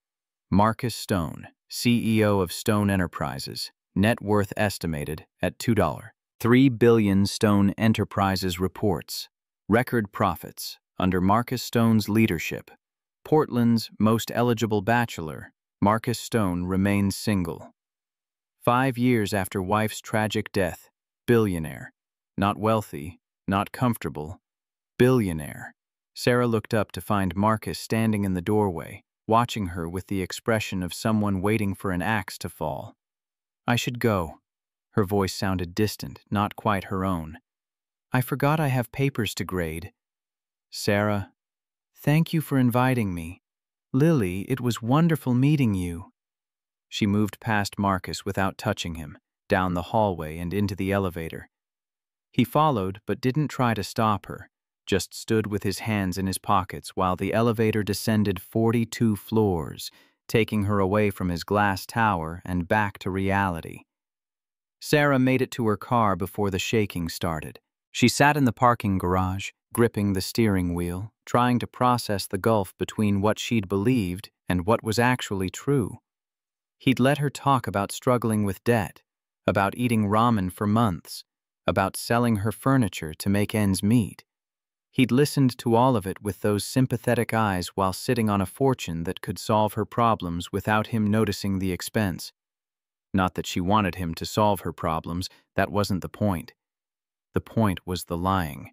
Marcus Stone, CEO of Stone Enterprises, net worth estimated at $2.3 billion. Stone Enterprises reports record profits under Marcus Stone's leadership. Portland's most eligible bachelor, Marcus Stone, remains single. 5 years after wife's tragic death, billionaire. Not wealthy, not comfortable, billionaire. Sarah looked up to find Marcus standing in the doorway, watching her with the expression of someone waiting for an axe to fall. I should go. Her voice sounded distant, not quite her own. I forgot I have papers to grade. Sarah, thank you for inviting me. Lily, it was wonderful meeting you. She moved past Marcus without touching him, down the hallway and into the elevator. He followed but didn't try to stop her, just stood with his hands in his pockets while the elevator descended 42 floors, taking her away from his glass tower and back to reality. Sarah made it to her car before the shaking started. She sat in the parking garage, gripping the steering wheel, trying to process the gulf between what she'd believed and what was actually true. He'd let her talk about struggling with debt, about eating ramen for months, about selling her furniture to make ends meet. He'd listened to all of it with those sympathetic eyes while sitting on a fortune that could solve her problems without him noticing the expense. Not that she wanted him to solve her problems, that wasn't the point. The point was the lying.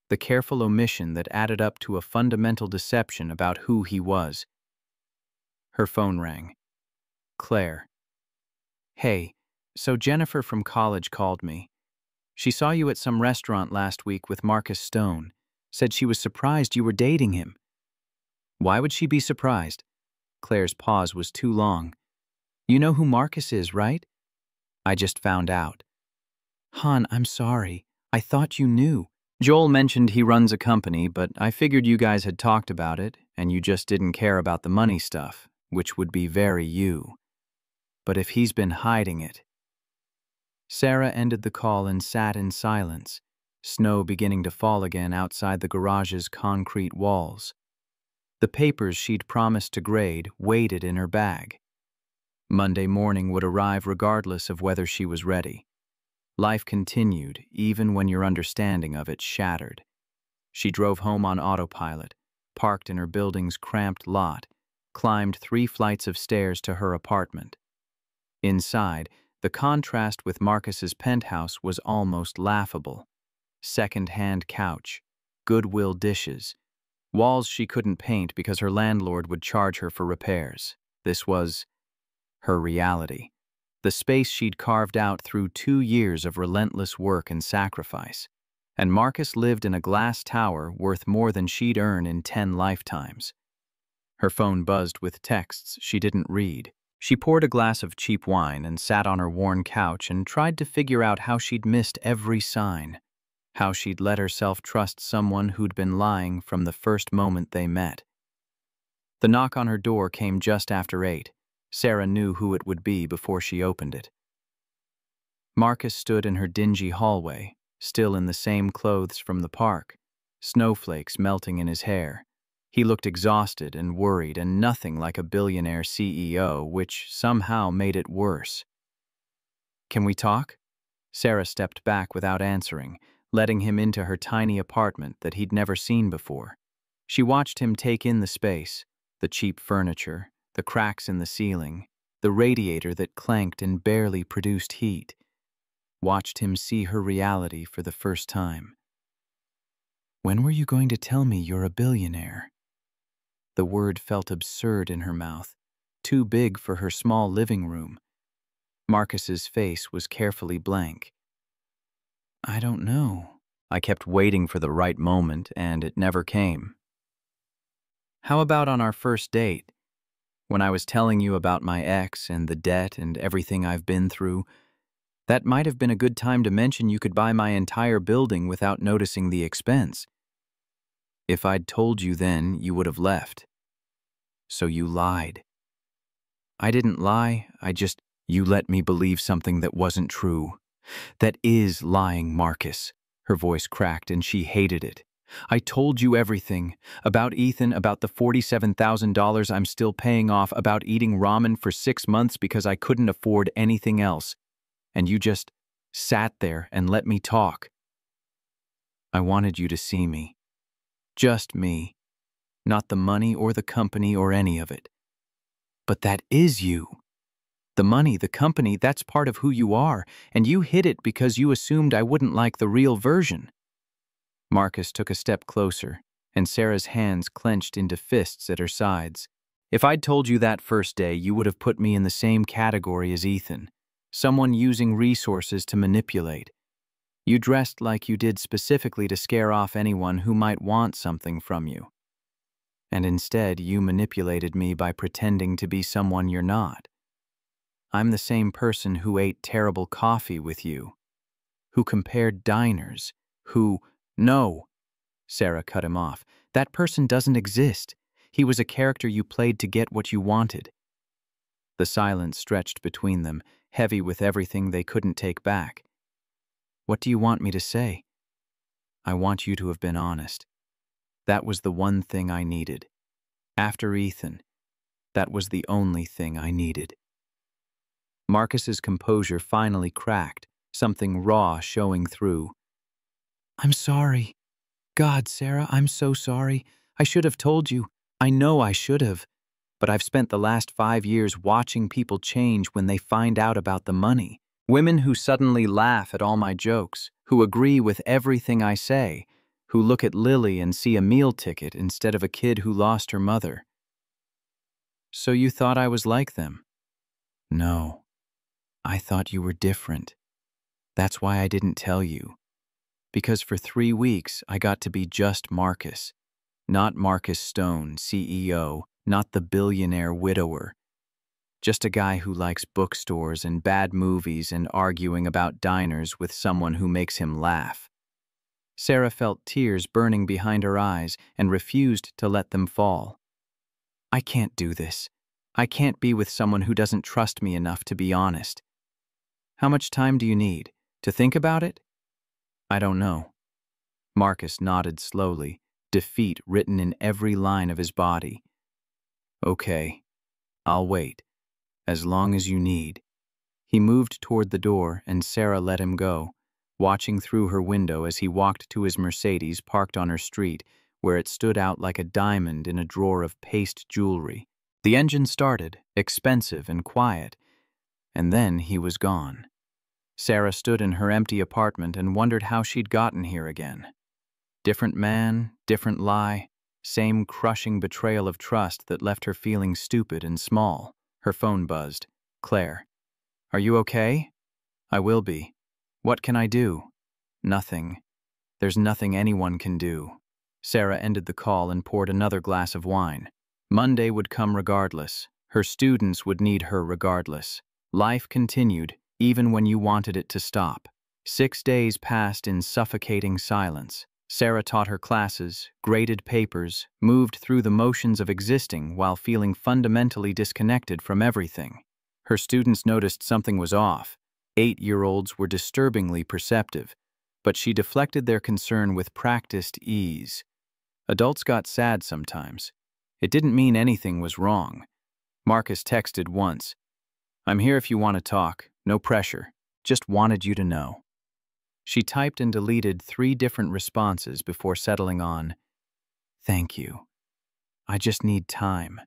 The careful omission that added up to a fundamental deception about who he was. Her phone rang. Claire. Hey, so Jennifer from college called me. She saw you at some restaurant last week with Marcus Stone. Said she was surprised you were dating him. Why would she be surprised? Claire's pause was too long. You know who Marcus is, right? I just found out. Hon, I'm sorry. I thought you knew. Joel mentioned he runs a company, but I figured you guys had talked about it, and you just didn't care about the money stuff, which would be very you. But if he's been hiding it... Sarah ended the call and sat in silence, snow beginning to fall again outside the garage's concrete walls. The papers she'd promised to grade waited in her bag. Monday morning would arrive regardless of whether she was ready. Life continued, even when your understanding of it shattered. She drove home on autopilot, parked in her building's cramped lot, climbed 3 flights of stairs to her apartment. Inside, the contrast with Marcus's penthouse was almost laughable. Second-hand couch, Goodwill dishes, walls she couldn't paint because her landlord would charge her for repairs. This was her reality. The space she'd carved out through 2 years of relentless work and sacrifice. And Marcus lived in a glass tower worth more than she'd earn in 10 lifetimes. Her phone buzzed with texts she didn't read. She poured a glass of cheap wine and sat on her worn couch and tried to figure out how she'd missed every sign, how she'd let herself trust someone who'd been lying from the first moment they met. The knock on her door came just after 8. Sarah knew who it would be before she opened it. Marcus stood in her dingy hallway, still in the same clothes from the park, snowflakes melting in his hair. He looked exhausted and worried and nothing like a billionaire CEO, which somehow made it worse. Can we talk? Sarah stepped back without answering, letting him into her tiny apartment that he'd never seen before. She watched him take in the space, the cheap furniture, the cracks in the ceiling, the radiator that clanked and barely produced heat. Watched him see her reality for the first time. When were you going to tell me you're a billionaire? The word felt absurd in her mouth, too big for her small living room. Marcus's face was carefully blank. I don't know. I kept waiting for the right moment, and it never came. How about on our first date? When I was telling you about my ex and the debt and everything I've been through, that might have been a good time to mention you could buy my entire building without noticing the expense. If I'd told you then, you would have left. So you lied. I didn't lie, you let me believe something that wasn't true. That is lying, Marcus. Her voice cracked and she hated it. I told you everything. About Ethan, about the $47,000 I'm still paying off, about eating ramen for 6 months because I couldn't afford anything else. And you just sat there and let me talk. I wanted you to see me. Just me. Not the money or the company or any of it. But that is you. The money, the company, that's part of who you are, and you hid it because you assumed I wouldn't like the real version. Marcus took a step closer, and Sarah's hands clenched into fists at her sides. If I'd told you that first day, you would have put me in the same category as Ethan, someone using resources to manipulate. You dressed like you did specifically to scare off anyone who might want something from you. And instead, you manipulated me by pretending to be someone you're not. I'm the same person who ate terrible coffee with you, who compared diners, No, Sarah cut him off. That person doesn't exist. He was a character you played to get what you wanted. The silence stretched between them, heavy with everything they couldn't take back. What do you want me to say? I want you to have been honest. That was the one thing I needed. After Ethan, that was the only thing I needed. Marcus's composure finally cracked, something raw showing through. I'm sorry. God, Sarah, I'm so sorry. I should have told you. I know I should have. But I've spent the last 5 years watching people change when they find out about the money. Women who suddenly laugh at all my jokes, who agree with everything I say, who look at Lily and see a meal ticket instead of a kid who lost her mother. So you thought I was like them? No. I thought you were different. That's why I didn't tell you. Because for 3 weeks, I got to be just Marcus. Not Marcus Stone, CEO, not the billionaire widower. Just a guy who likes bookstores and bad movies and arguing about diners with someone who makes him laugh. Sarah felt tears burning behind her eyes and refused to let them fall. I can't do this. I can't be with someone who doesn't trust me enough to be honest. How much time do you need? To think about it? I don't know. Marcus nodded slowly, defeat written in every line of his body. Okay, I'll wait, as long as you need. He moved toward the door and Sarah let him go, watching through her window as he walked to his Mercedes parked on her street, where it stood out like a diamond in a drawer of paste jewelry. The engine started, expensive and quiet, and then he was gone. Sarah stood in her empty apartment and wondered how she'd gotten here again. Different man, different lie, same crushing betrayal of trust that left her feeling stupid and small. Her phone buzzed. Claire. Are you okay? I will be. What can I do? Nothing. There's nothing anyone can do. Sarah ended the call and poured another glass of wine. Monday would come regardless. Her students would need her regardless. Life continued, even when you wanted it to stop. 6 days passed in suffocating silence. Sarah taught her classes, graded papers, moved through the motions of existing while feeling fundamentally disconnected from everything. Her students noticed something was off. 8-year-olds were disturbingly perceptive, but she deflected their concern with practiced ease. Adults got sad sometimes. It didn't mean anything was wrong. Marcus texted once, I'm here if you want to talk, no pressure, just wanted you to know. She typed and deleted 3 different responses before settling on, thank you. I just need time.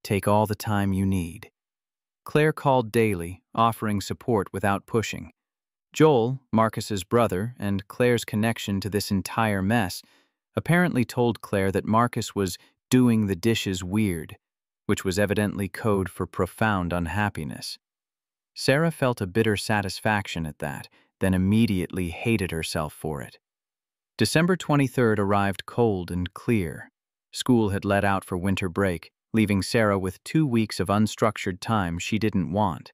Take all the time you need. Claire called daily, offering support without pushing. Joel, Marcus's brother, and Claire's connection to this entire mess, apparently told Claire that Marcus was doing the dishes weird, which was evidently code for profound unhappiness. Sarah felt a bitter satisfaction at that, then immediately hated herself for it. December 23rd arrived cold and clear. School had let out for winter break, leaving Sarah with 2 weeks of unstructured time she didn't want.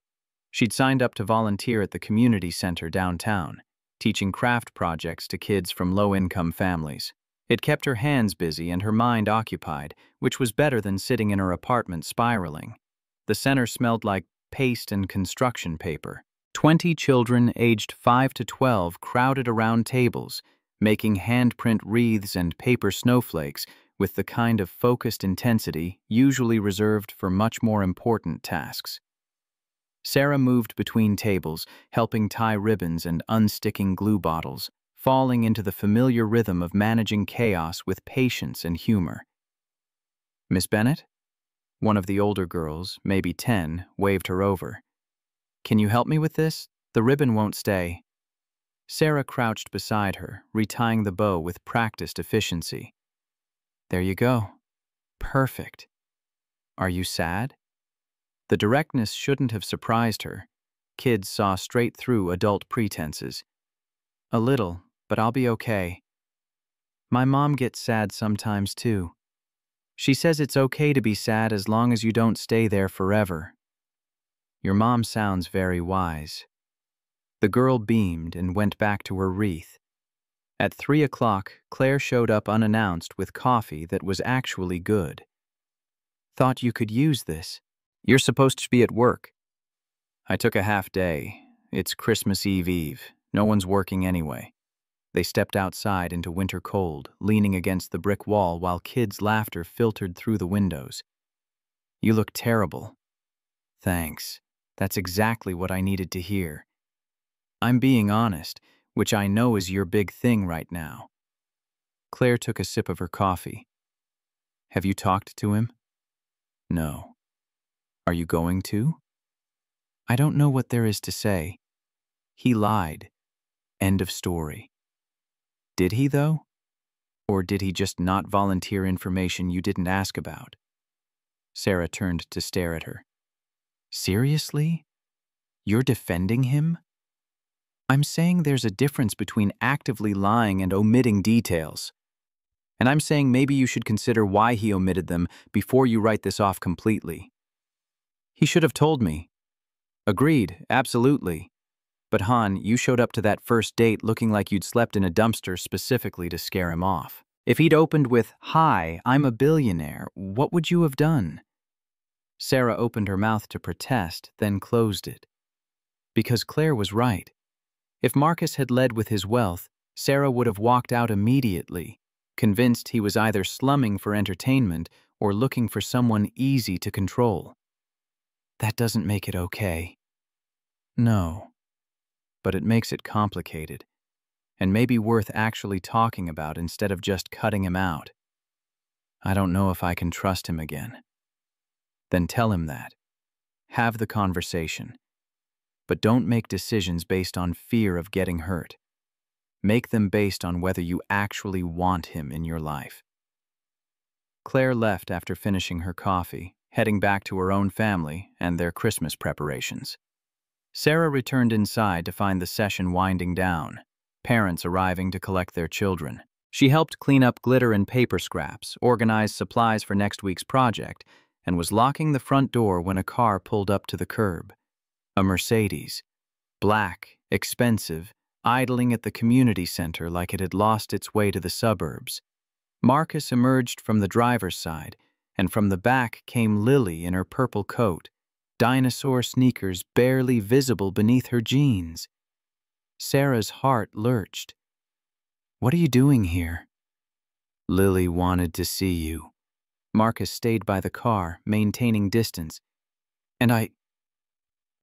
She'd signed up to volunteer at the community center downtown, teaching craft projects to kids from low-income families. It kept her hands busy and her mind occupied, which was better than sitting in her apartment spiraling. The center smelled like paste and construction paper. 20 children aged 5 to 12 crowded around tables, making handprint wreaths and paper snowflakes with the kind of focused intensity usually reserved for much more important tasks. Sarah moved between tables, helping tie ribbons and unsticking glue bottles, falling into the familiar rhythm of managing chaos with patience and humor. "Miss Bennett?" One of the older girls, maybe 10, waved her over. "Can you help me with this? The ribbon won't stay." Sarah crouched beside her, retying the bow with practiced efficiency. "There you go. Perfect. Are you sad?" The directness shouldn't have surprised her. Kids saw straight through adult pretenses. "A little, but I'll be okay. My mom gets sad sometimes too. She says it's okay to be sad as long as you don't stay there forever." "Your mom sounds very wise." The girl beamed and went back to her wreath. At 3 o'clock, Claire showed up unannounced with coffee that was actually good. "Thought you could use this. You're supposed to be at work." "I took a half day. It's Christmas Eve. No one's working anyway." They stepped outside into winter cold, leaning against the brick wall while kids' laughter filtered through the windows. "You look terrible." "Thanks. That's exactly what I needed to hear. I'm being honest, which I know is your big thing right now." Claire took a sip of her coffee. "Have you talked to him?" "No." "Are you going to?" "I don't know what there is to say. He lied. End of story." "Did he, though? Or did he just not volunteer information you didn't ask about?" Sarah turned to stare at her. "Seriously? You're defending him?" "I'm saying there's a difference between actively lying and omitting details. And I'm saying maybe you should consider why he omitted them before you write this off completely." "He should have told me." "Agreed, absolutely. But Han, you showed up to that first date looking like you'd slept in a dumpster specifically to scare him off. If he'd opened with, 'Hi, I'm a billionaire,' what would you have done?" Sarah opened her mouth to protest, then closed it. Because Claire was right. If Marcus had led with his wealth, Sarah would have walked out immediately, convinced he was either slumming for entertainment or looking for someone easy to control. That doesn't make it okay. No. But it makes it complicated, and maybe worth actually talking about instead of just cutting him out. I don't know if I can trust him again. Then tell him that. Have the conversation. But don't make decisions based on fear of getting hurt. Make them based on whether you actually want him in your life. Claire left after finishing her coffee, heading back to her own family and their Christmas preparations. Sarah returned inside to find the session winding down, parents arriving to collect their children. She helped clean up glitter and paper scraps, organize supplies for next week's project, and was locking the front door when a car pulled up to the curb. A Mercedes. Black, expensive, idling at the community center like it had lost its way to the suburbs. Marcus emerged from the driver's side, and from the back came Lily in her purple coat, dinosaur sneakers barely visible beneath her jeans. Sarah's heart lurched. "What are you doing here?" "Lily wanted to see you." Marcus stayed by the car, maintaining distance. "And I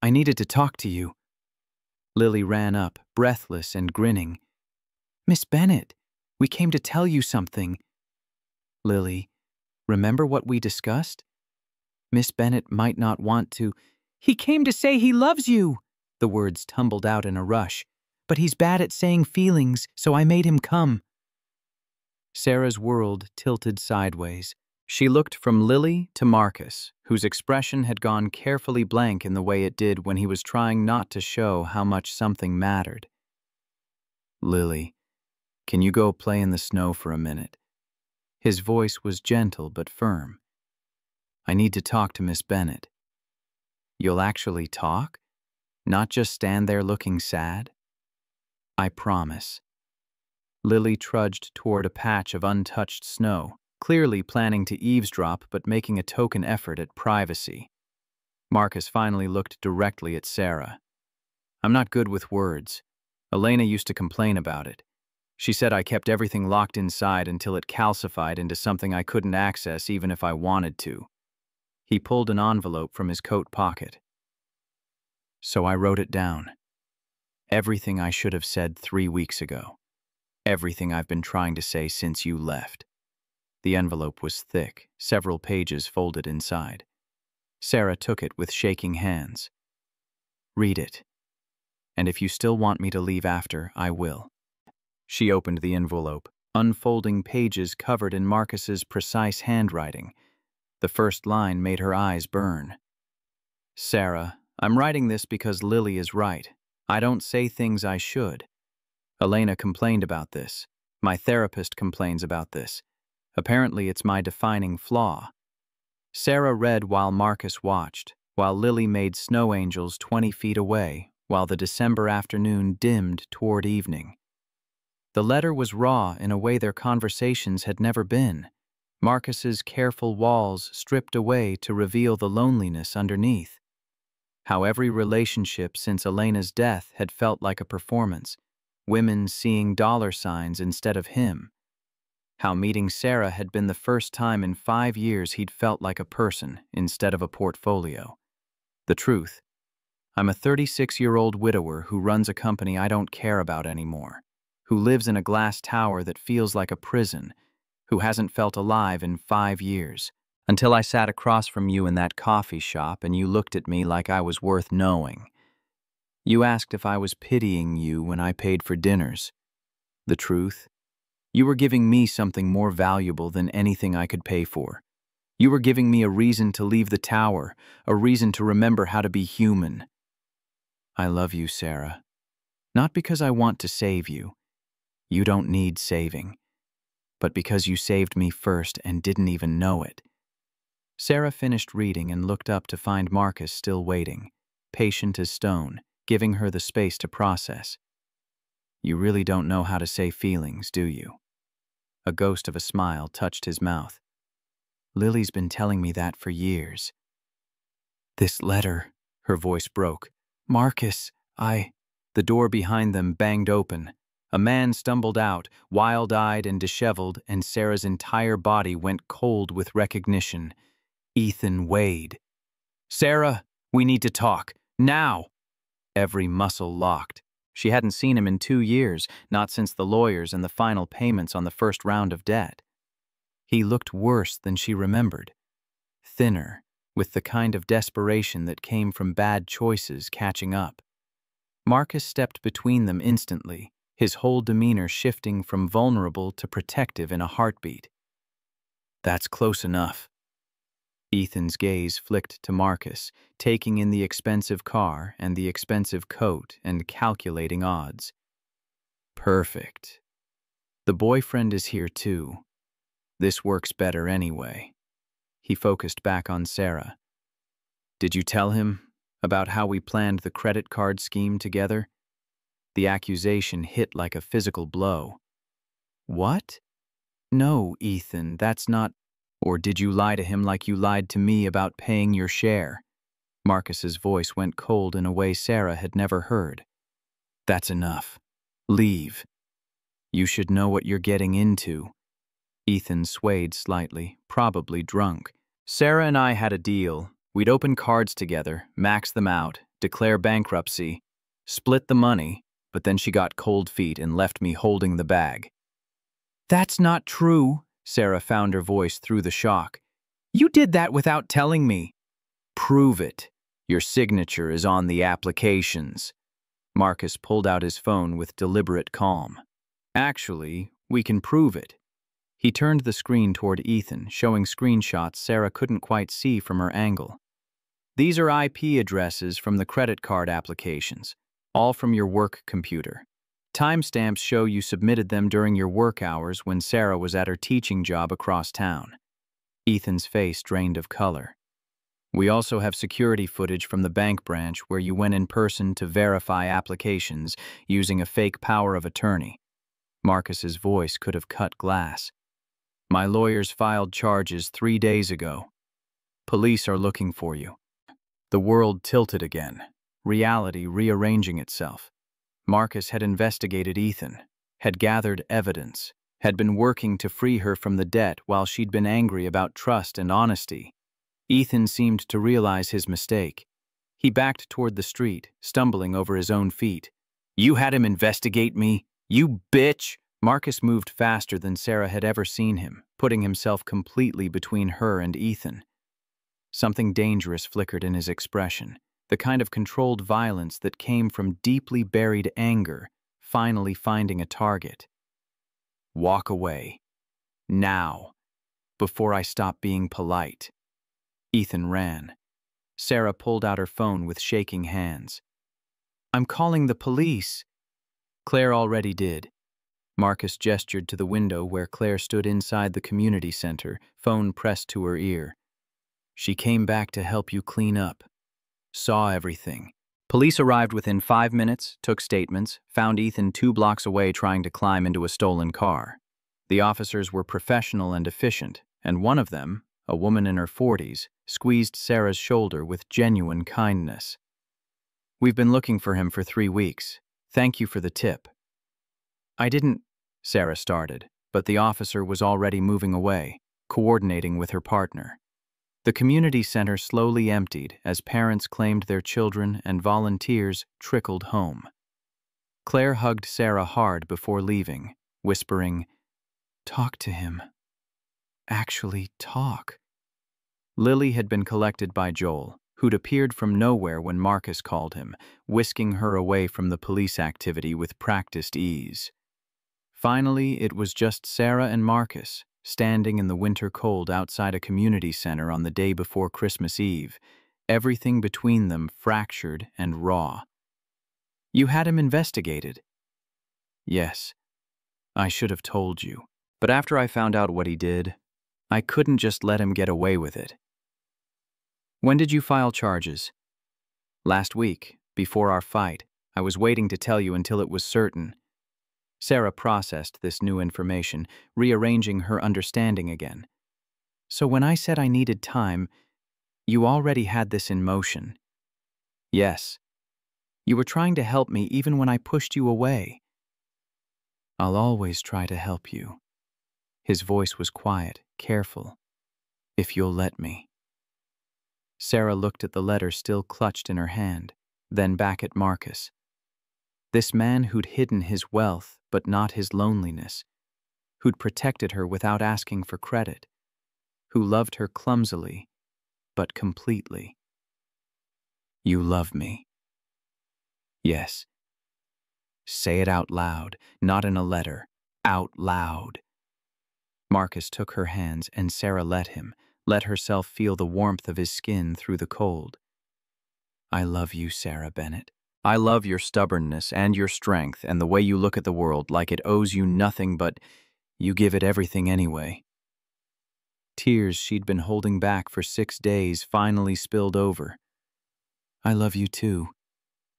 needed to talk to you." Lily ran up, breathless and grinning. "Miss Bennett, we came to tell you something." "Lily, remember what we discussed? Miss Bennett might not want to—" "He came to say he loves you!" The words tumbled out in a rush. "But he's bad at saying feelings, so I made him come." Sarah's world tilted sideways. She looked from Lily to Marcus, whose expression had gone carefully blank in the way it did when he was trying not to show how much something mattered. "Lily, can you go play in the snow for a minute?" His voice was gentle but firm. "I need to talk to Miss Bennet." "You'll actually talk? Not just stand there looking sad?" "I promise." Lily trudged toward a patch of untouched snow, clearly planning to eavesdrop but making a token effort at privacy. Marcus finally looked directly at Sarah. "I'm not good with words. Elena used to complain about it. She said I kept everything locked inside until it calcified into something I couldn't access even if I wanted to." He pulled an envelope from his coat pocket. "So I wrote it down. Everything I should have said 3 weeks ago. Everything I've been trying to say since you left." The envelope was thick, several pages folded inside. Sarah took it with shaking hands. "Read it. And if you still want me to leave after, I will." She opened the envelope, unfolding pages covered in Marcus's precise handwriting. The first line made her eyes burn. "Sarah, I'm writing this because Lily is right. I don't say things I should. Elena complained about this. My therapist complains about this. Apparently it's my defining flaw." Sarah read while Marcus watched, while Lily made snow angels 20 feet away, while the December afternoon dimmed toward evening. The letter was raw in a way their conversations had never been. Marcus's careful walls stripped away to reveal the loneliness underneath. How every relationship since Elena's death had felt like a performance, women seeing dollar signs instead of him. How meeting Sarah had been the first time in 5 years he'd felt like a person instead of a portfolio. The truth: I'm a 36-year-old widower who runs a company I don't care about anymore, who lives in a glass tower that feels like a prison, who hasn't felt alive in 5 years, until I sat across from you in that coffee shop and you looked at me like I was worth knowing. You asked if I was pitying you when I paid for dinners. The truth: you were giving me something more valuable than anything I could pay for. You were giving me a reason to leave the tower, a reason to remember how to be human. I love you, Sarah. Not because I want to save you. You don't need saving. But because you saved me first and didn't even know it." Sarah finished reading and looked up to find Marcus still waiting, patient as stone, giving her the space to process. "You really don't know how to say feelings, do you?" A ghost of a smile touched his mouth. "Lily's been telling me that for years." "This letter," her voice broke. "Marcus, The door behind them banged open. A man stumbled out, wild-eyed and disheveled, and Sarah's entire body went cold with recognition. Ethan Wade. "Sarah, we need to talk. Now!" Every muscle locked. She hadn't seen him in 2 years, not since the lawyers and the final payments on the first round of debt. He looked worse than she remembered. Thinner, with the kind of desperation that came from bad choices catching up. Marcus stepped between them instantly, his whole demeanor shifting from vulnerable to protective in a heartbeat. "That's close enough." Ethan's gaze flicked to Marcus, taking in the expensive car and the expensive coat and calculating odds. "Perfect. The boyfriend is here too. This works better anyway." He focused back on Sarah. "Did you tell him about how we planned the credit card scheme together?" The accusation hit like a physical blow. "What? No, Ethan, that's not..." "Or did you lie to him like you lied to me about paying your share?" Marcus's voice went cold in a way Sarah had never heard. "That's enough. Leave. You should know what you're getting into." Ethan swayed slightly, probably drunk. "Sarah and I had a deal. We'd open cards together, max them out, declare bankruptcy, split the money, but then she got cold feet and left me holding the bag." "That's not true." Sarah found her voice through the shock. "You did that without telling me." "Prove it. Your signature is on the applications." Marcus pulled out his phone with deliberate calm. "Actually, we can prove it. He turned the screen toward Ethan, showing screenshots Sarah couldn't quite see from her angle. These are IP addresses from the credit card applications, all from your work computer. Timestamps show you submitted them during your work hours when Sarah was at her teaching job across town. Ethan's face drained of color. We also have security footage from the bank branch where you went in person to verify applications using a fake power of attorney. Marcus's voice could have cut glass. My lawyers filed charges 3 days ago. Police are looking for you. The world tilted again, reality rearranging itself. Marcus had investigated Ethan, had gathered evidence, had been working to free her from the debt while she'd been angry about trust and honesty. Ethan seemed to realize his mistake. He backed toward the street, stumbling over his own feet. "You had him investigate me? You bitch!" Marcus moved faster than Sarah had ever seen him, putting himself completely between her and Ethan. Something dangerous flickered in his expression, the kind of controlled violence that came from deeply buried anger, finally finding a target. "Walk away. Now. Before I stop being polite." Ethan ran. Sarah pulled out her phone with shaking hands. "I'm calling the police." Claire already did. Marcus gestured to the window where Claire stood inside the community center, phone pressed to her ear. "She came back to help you clean up. Saw everything." Police arrived within 5 minutes, took statements, found Ethan 2 blocks away trying to climb into a stolen car. The officers were professional and efficient, and one of them, a woman in her 40s, squeezed Sarah's shoulder with genuine kindness. "We've been looking for him for 3 weeks. Thank you for the tip." "I didn't," Sarah started, but the officer was already moving away, coordinating with her partner. The community center slowly emptied as parents claimed their children and volunteers trickled home. Claire hugged Sarah hard before leaving, whispering, "Talk to him. Actually talk." Lily had been collected by Joel, who'd appeared from nowhere when Marcus called him, whisking her away from the police activity with practiced ease. Finally, it was just Sarah and Marcus, standing in the winter cold outside a community center on the day before Christmas Eve, everything between them fractured and raw. "You had him investigated." "Yes, I should have told you. But after I found out what he did, I couldn't just let him get away with it." "When did you file charges?" "Last week, before our fight. I was waiting to tell you until it was certain." Sarah processed this new information, rearranging her understanding again. "So when I said I needed time, you already had this in motion." "Yes. You were trying to help me even when I pushed you away." "I'll always try to help you." His voice was quiet, careful. "If you'll let me." Sarah looked at the letter still clutched in her hand, then back at Marcus. This man who'd hidden his wealth but not his loneliness, who'd protected her without asking for credit, who loved her clumsily but completely. "You love me." "Yes." Say it out loud, not in a letter. Out loud. Marcus took her hands and Sarah let herself feel the warmth of his skin through the cold. "I love you, Sarah Bennett. I love your stubbornness and your strength and the way you look at the world like it owes you nothing but you give it everything anyway." Tears she'd been holding back for 6 days finally spilled over. "I love you too,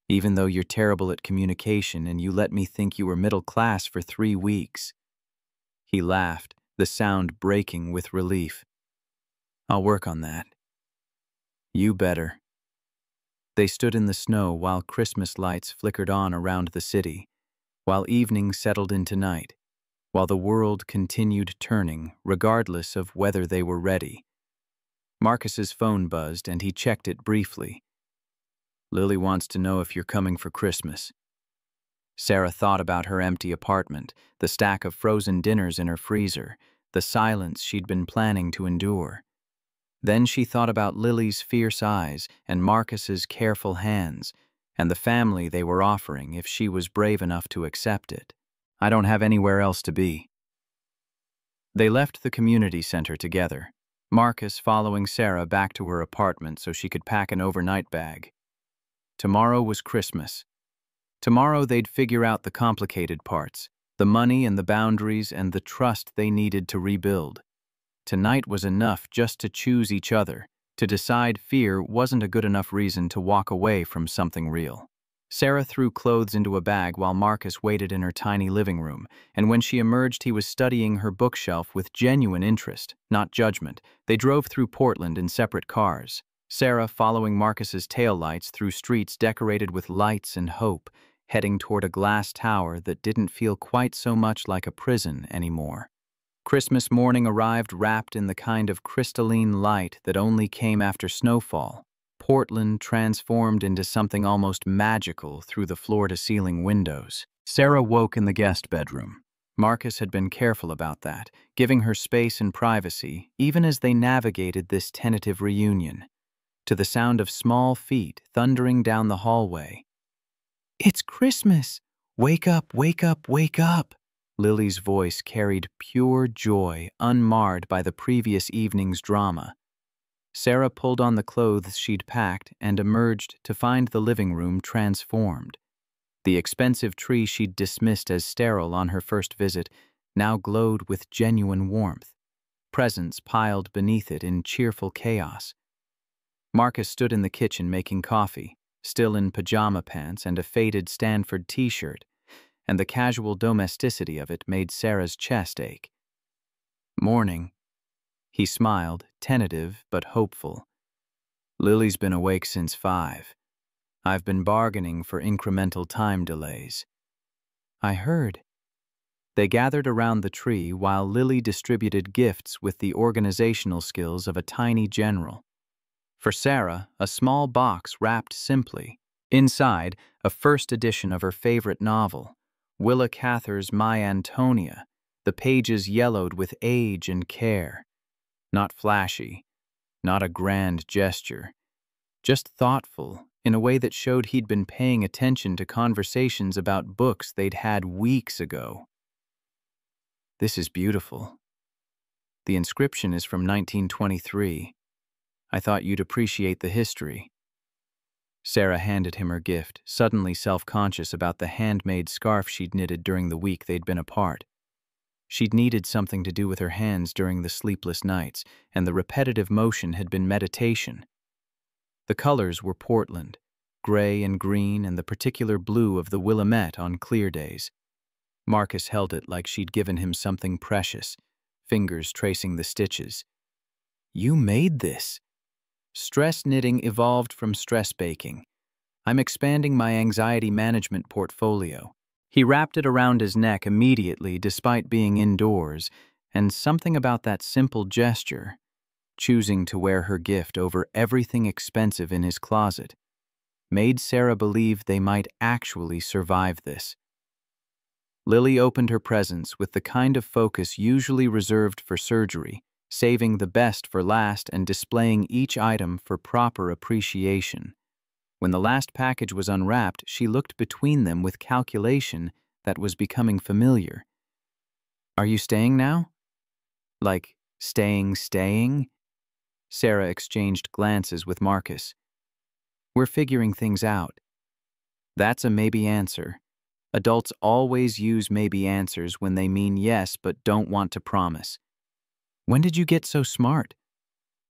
even though you're terrible at communication and you let me think you were middle class for 3 weeks." He laughed, the sound breaking with relief. "I'll work on that." "You better." They stood in the snow while Christmas lights flickered on around the city, while evening settled into night, while the world continued turning, regardless of whether they were ready. Marcus's phone buzzed and he checked it briefly. "Lily wants to know if you're coming for Christmas." Sarah thought about her empty apartment, the stack of frozen dinners in her freezer, the silence she'd been planning to endure. Then she thought about Lily's fierce eyes and Marcus's careful hands, and the family they were offering if she was brave enough to accept it. "I don't have anywhere else to be." They left the community center together, Marcus following Sarah back to her apartment so she could pack an overnight bag. Tomorrow was Christmas. Tomorrow they'd figure out the complicated parts, the money and the boundaries and the trust they needed to rebuild. Tonight was enough just to choose each other, to decide fear wasn't a good enough reason to walk away from something real. Sarah threw clothes into a bag while Marcus waited in her tiny living room, and when she emerged he was studying her bookshelf with genuine interest, not judgment. They drove through Portland in separate cars, Sarah following Marcus's taillights through streets decorated with lights and hope, heading toward a glass tower that didn't feel quite so much like a prison anymore. Christmas morning arrived wrapped in the kind of crystalline light that only came after snowfall. Portland transformed into something almost magical through the floor-to-ceiling windows. Sarah woke in the guest bedroom. Marcus had been careful about that, giving her space and privacy, even as they navigated this tentative reunion. To the sound of small feet thundering down the hallway. "It's Christmas! Wake up, wake up, wake up!" Lily's voice carried pure joy, unmarred by the previous evening's drama. Sarah pulled on the clothes she'd packed and emerged to find the living room transformed. The expensive tree she'd dismissed as sterile on her first visit now glowed with genuine warmth, presents piled beneath it in cheerful chaos. Marcus stood in the kitchen making coffee, still in pajama pants and a faded Stanford t-shirt, and the casual domesticity of it made Sarah's chest ache. "Morning." He smiled, tentative but hopeful. "Lily's been awake since 5. I've been bargaining for incremental time delays." "I heard." They gathered around the tree while Lily distributed gifts with the organizational skills of a tiny general. For Sarah, a small box wrapped simply. Inside, a first edition of her favorite novel, Willa Cather's My Antonia, the pages yellowed with age and care. Not flashy, not a grand gesture, just thoughtful in a way that showed he'd been paying attention to conversations about books they'd had weeks ago. "This is beautiful. The inscription is from 1923. I thought you'd appreciate the history." Sarah handed him her gift, suddenly self-conscious about the handmade scarf she'd knitted during the week they'd been apart. She'd needed something to do with her hands during the sleepless nights, and the repetitive motion had been meditation. The colors were Portland, gray and green and the particular blue of the Willamette on clear days. Marcus held it like she'd given him something precious, fingers tracing the stitches. "You made this." Stress knitting evolved from stress baking. "I'm expanding my anxiety management portfolio." He wrapped it around his neck immediately despite being indoors, and something about that simple gesture, choosing to wear her gift over everything expensive in his closet, made Sarah believe they might actually survive this. Lily opened her presents with the kind of focus usually reserved for surgery, saving the best for last and displaying each item for proper appreciation. When the last package was unwrapped, she looked between them with calculation that was becoming familiar. "Are you staying now?" "Like, staying?" Sarah exchanged glances with Marcus. "We're figuring things out." That's a maybe answer. Adults always use maybe answers when they mean yes but don't want to promise. "When did you get so smart?"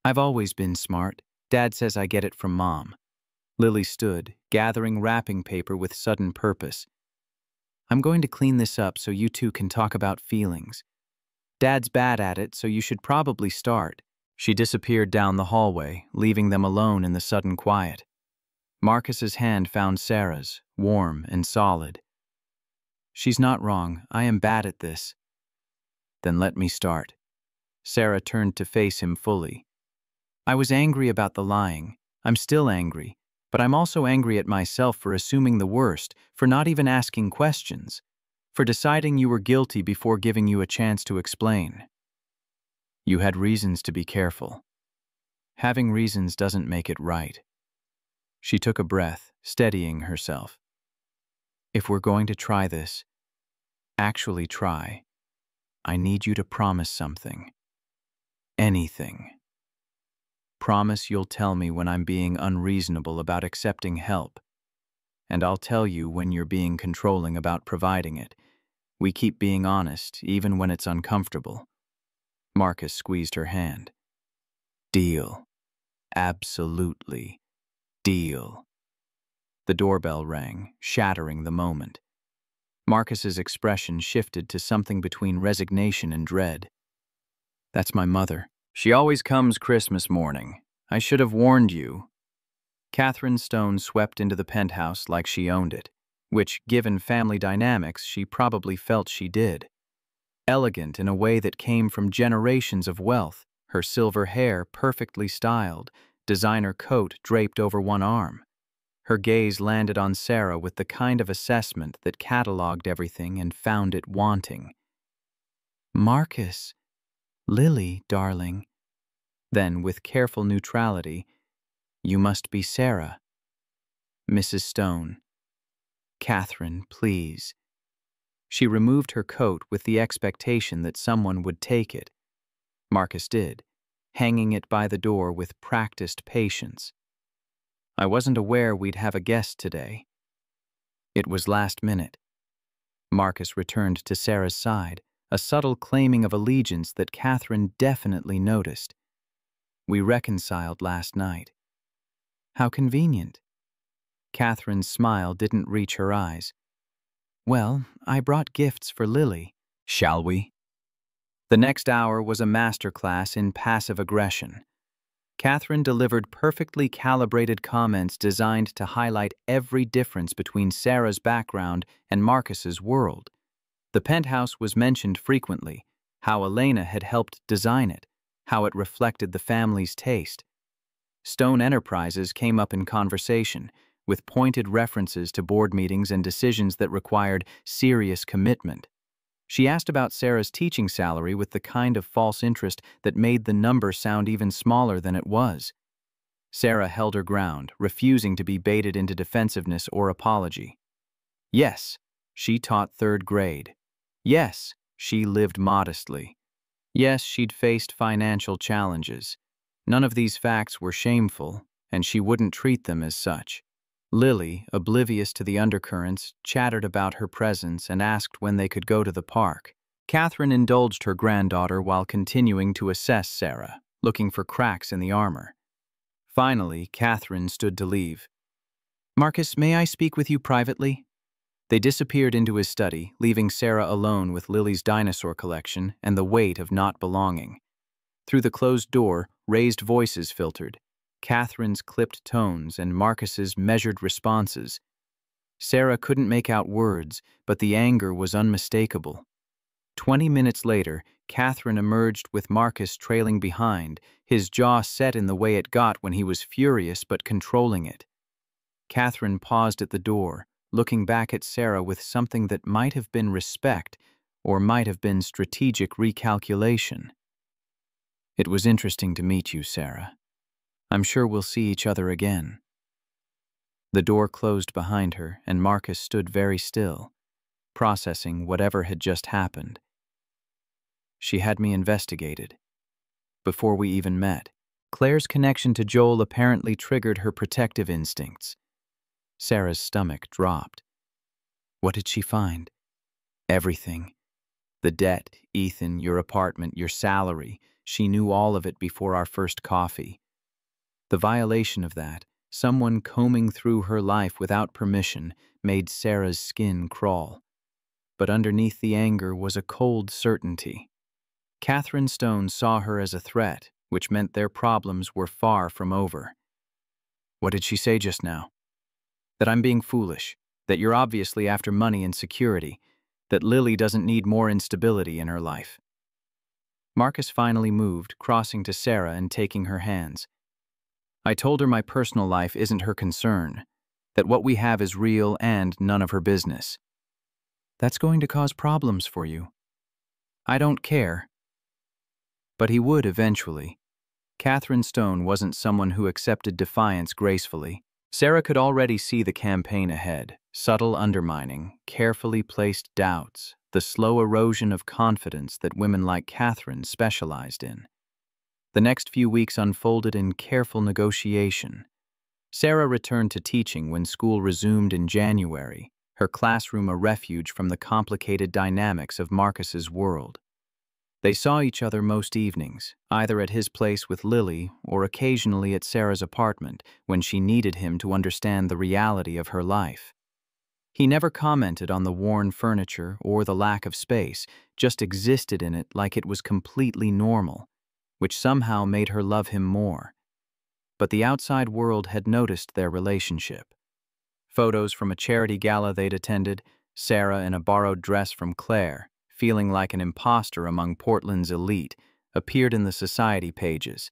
"I've always been smart. Dad says I get it from Mom." Lily stood, gathering wrapping paper with sudden purpose. "I'm going to clean this up so you two can talk about feelings. Dad's bad at it, so you should probably start." She disappeared down the hallway, leaving them alone in the sudden quiet. Marcus's hand found Sarah's, warm and solid. "She's not wrong. I am bad at this." "Then let me start." Sarah turned to face him fully. "I was angry about the lying. I'm still angry. But I'm also angry at myself for assuming the worst, for not even asking questions, for deciding you were guilty before giving you a chance to explain. You had reasons to be careful. Having reasons doesn't make it right." She took a breath, steadying herself. "If we're going to try this, actually try, I need you to promise something. Anything. Promise you'll tell me when I'm being unreasonable about accepting help, and I'll tell you when you're being controlling about providing it. We keep being honest, even when it's uncomfortable. Marcus squeezed her hand. Deal. Absolutely. Deal. The doorbell rang, shattering the moment. Marcus's expression shifted to something between resignation and dread. That's my mother. She always comes Christmas morning. I should have warned you. Catherine Stone swept into the penthouse like she owned it, which, given family dynamics, she probably felt she did. Elegant in a way that came from generations of wealth, her silver hair perfectly styled, designer coat draped over one arm. Her gaze landed on Sarah with the kind of assessment that cataloged everything and found it wanting. Marcus. Lily, darling. Then, with careful neutrality, you must be Sarah. Mrs. Stone. Catherine, please. She removed her coat with the expectation that someone would take it. Marcus did, hanging it by the door with practiced patience. I wasn't aware we'd have a guest today. It was last minute. Marcus returned to Sarah's side, a subtle claiming of allegiance that Catherine definitely noticed. We reconciled last night. How convenient. Catherine's smile didn't reach her eyes. Well, I brought gifts for Lily. Shall we? The next hour was a masterclass in passive aggression. Catherine delivered perfectly calibrated comments designed to highlight every difference between Sarah's background and Marcus's world. The penthouse was mentioned frequently, how Elena had helped design it, how it reflected the family's taste. Stone Enterprises came up in conversation, with pointed references to board meetings and decisions that required serious commitment. She asked about Sarah's teaching salary with the kind of false interest that made the number sound even smaller than it was. Sarah held her ground, refusing to be baited into defensiveness or apology. Yes, she taught 3rd grade. Yes, she lived modestly. Yes, she'd faced financial challenges. None of these facts were shameful, and she wouldn't treat them as such. Lily, oblivious to the undercurrents, chattered about her presence and asked when they could go to the park. Catherine indulged her granddaughter while continuing to assess Sarah, looking for cracks in the armor. Finally, Catherine stood to leave. Marcus, may I speak with you privately? They disappeared into his study, leaving Sarah alone with Lily's dinosaur collection and the weight of not belonging. Through the closed door, raised voices filtered. Catherine's clipped tones and Marcus's measured responses. Sarah couldn't make out words, but the anger was unmistakable. 20 minutes later, Catherine emerged with Marcus trailing behind, his jaw set in the way it got when he was furious but controlling it. Catherine paused at the door, looking back at Sarah with something that might have been respect or might have been strategic recalculation. It was interesting to meet you, Sarah. I'm sure we'll see each other again. The door closed behind her, and Marcus stood very still, processing whatever had just happened. She had me investigated. Before we even met, Claire's connection to Joel apparently triggered her protective instincts. Sarah's stomach dropped. What did she find? Everything. The debt, Ethan, your apartment, your salary. She knew all of it before our first coffee. The violation of that, someone combing through her life without permission, made Sarah's skin crawl. But underneath the anger was a cold certainty. Catherine Stone saw her as a threat, which meant their problems were far from over. What did she say just now? That I'm being foolish, that you're obviously after money and security, that Lily doesn't need more instability in her life. Marcus finally moved, crossing to Sarah and taking her hands. I told her my personal life isn't her concern, that what we have is real and none of her business. That's going to cause problems for you. I don't care. But he would eventually. Catherine Stone wasn't someone who accepted defiance gracefully. Sarah could already see the campaign ahead, subtle undermining, carefully placed doubts, the slow erosion of confidence that women like Catherine specialized in. The next few weeks unfolded in careful negotiation. Sarah returned to teaching when school resumed in January, her classroom a refuge from the complicated dynamics of Marcus's world. They saw each other most evenings, either at his place with Lily or occasionally at Sarah's apartment when she needed him to understand the reality of her life. He never commented on the worn furniture or the lack of space, just existed in it like it was completely normal, which somehow made her love him more. But the outside world had noticed their relationship. Photos from a charity gala they'd attended, Sarah in a borrowed dress from Claire, feeling like an imposter among Portland's elite, appeared in the society pages.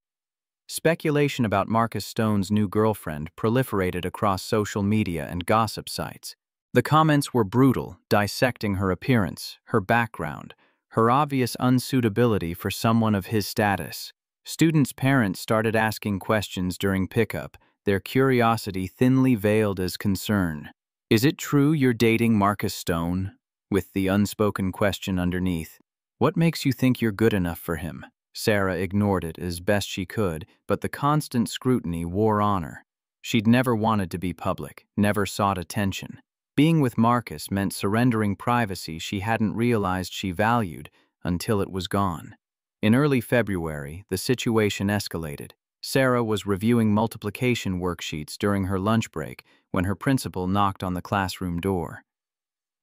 Speculation about Marcus Stone's new girlfriend proliferated across social media and gossip sites. The comments were brutal, dissecting her appearance, her background, her obvious unsuitability for someone of his status. Students' parents started asking questions during pickup, their curiosity thinly veiled as concern. "Is it true you're dating Marcus Stone?" with the unspoken question underneath. "What makes you think you're good enough for him?" Sarah ignored it as best she could, but the constant scrutiny wore on her. She'd never wanted to be public, never sought attention. Being with Marcus meant surrendering privacy she hadn't realized she valued until it was gone. In early February, the situation escalated. Sarah was reviewing multiplication worksheets during her lunch break when her principal knocked on the classroom door.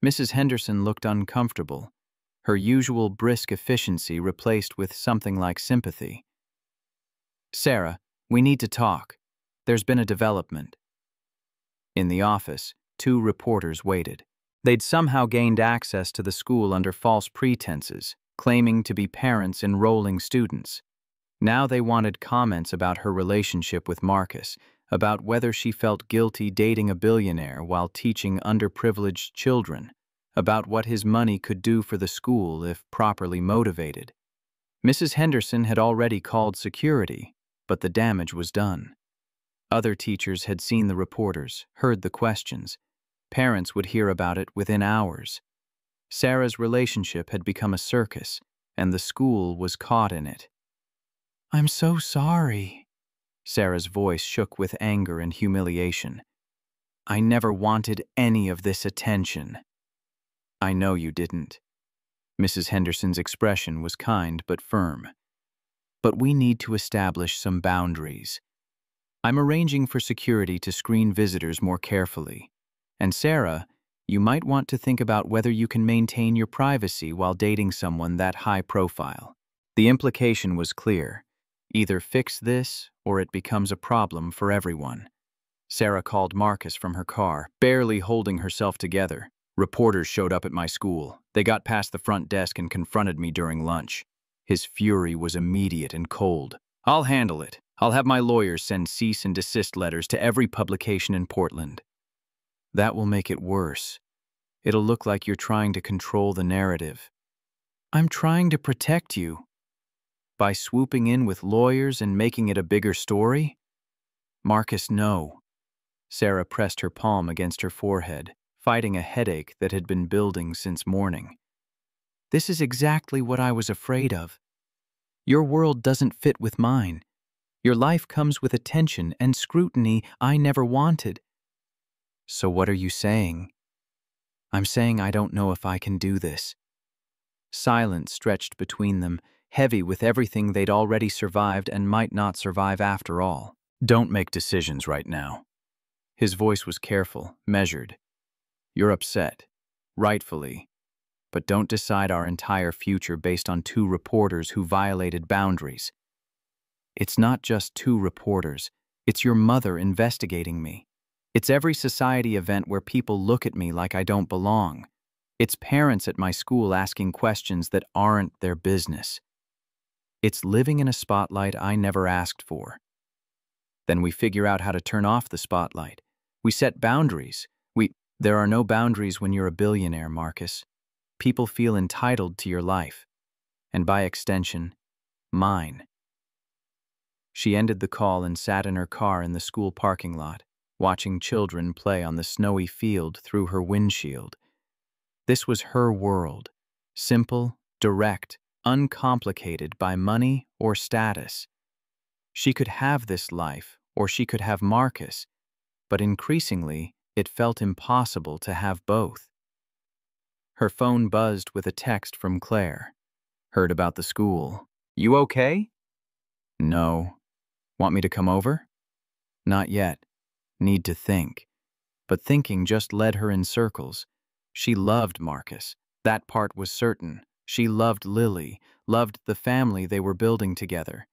Mrs. Henderson looked uncomfortable, her usual brisk efficiency replaced with something like sympathy. "Sarah, we need to talk. There's been a development." In the office, two reporters waited. They'd somehow gained access to the school under false pretenses, claiming to be parents enrolling students. Now they wanted comments about her relationship with Marcus, about whether she felt guilty dating a billionaire while teaching underprivileged children, about what his money could do for the school if properly motivated. Mrs. Henderson had already called security, but the damage was done. Other teachers had seen the reporters, heard the questions. Parents would hear about it within hours. Sarah's relationship had become a circus, and the school was caught in it. "I'm so sorry." Sarah's voice shook with anger and humiliation. "I never wanted any of this attention." "I know you didn't." Mrs. Henderson's expression was kind but firm. "But we need to establish some boundaries. I'm arranging for security to screen visitors more carefully. And Sarah, you might want to think about whether you can maintain your privacy while dating someone that high profile." The implication was clear. Either fix this, or it becomes a problem for everyone. Sarah called Marcus from her car, barely holding herself together. "Reporters showed up at my school. They got past the front desk and confronted me during lunch." His fury was immediate and cold. "I'll handle it. I'll have my lawyers send cease and desist letters to every publication in Portland." "That will make it worse. It'll look like you're trying to control the narrative." "I'm trying to protect you." "By swooping in with lawyers and making it a bigger story?" "Marcus, no." Sarah pressed her palm against her forehead, fighting a headache that had been building since morning. "This is exactly what I was afraid of. Your world doesn't fit with mine. Your life comes with attention and scrutiny I never wanted." "So what are you saying?" "I'm saying I don't know if I can do this." Silence stretched between them, heavy with everything they'd already survived and might not survive after all. "Don't make decisions right now." His voice was careful, measured. "You're upset, rightfully, but don't decide our entire future based on two reporters who violated boundaries." "It's not just two reporters. It's your mother investigating me. It's every society event where people look at me like I don't belong. It's parents at my school asking questions that aren't their business. It's living in a spotlight I never asked for. Then we figure out how to turn off the spotlight. We set boundaries. There are no boundaries when you're a billionaire, Marcus. People feel entitled to your life. And by extension, mine." She ended the call and sat in her car in the school parking lot, watching children play on the snowy field through her windshield. This was her world, Simple, direct, uncomplicated by money or status. She could have this life, or she could have Marcus, but increasingly, it felt impossible to have both. Her phone buzzed with a text from Claire. Heard about the school. You okay? No. Want me to come over? Not yet. Need to think. But thinking just led her in circles. She loved Marcus. That part was certain. She loved Lily, loved the family they were building together.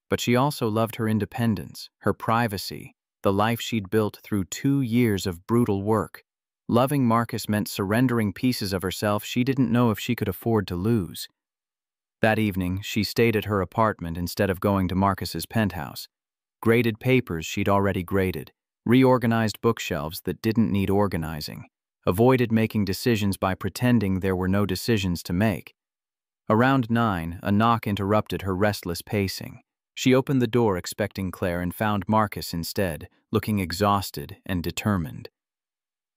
But she also loved her independence, her privacy, the life she'd built through 2 years of brutal work. Loving Marcus meant surrendering pieces of herself she didn't know if she could afford to lose. That evening, she stayed at her apartment instead of going to Marcus's penthouse. Graded papers she'd already graded, reorganized bookshelves that didn't need organizing, avoided making decisions by pretending there were no decisions to make. Around 9, a knock interrupted her restless pacing. She opened the door expecting Claire and found Marcus instead, looking exhausted and determined.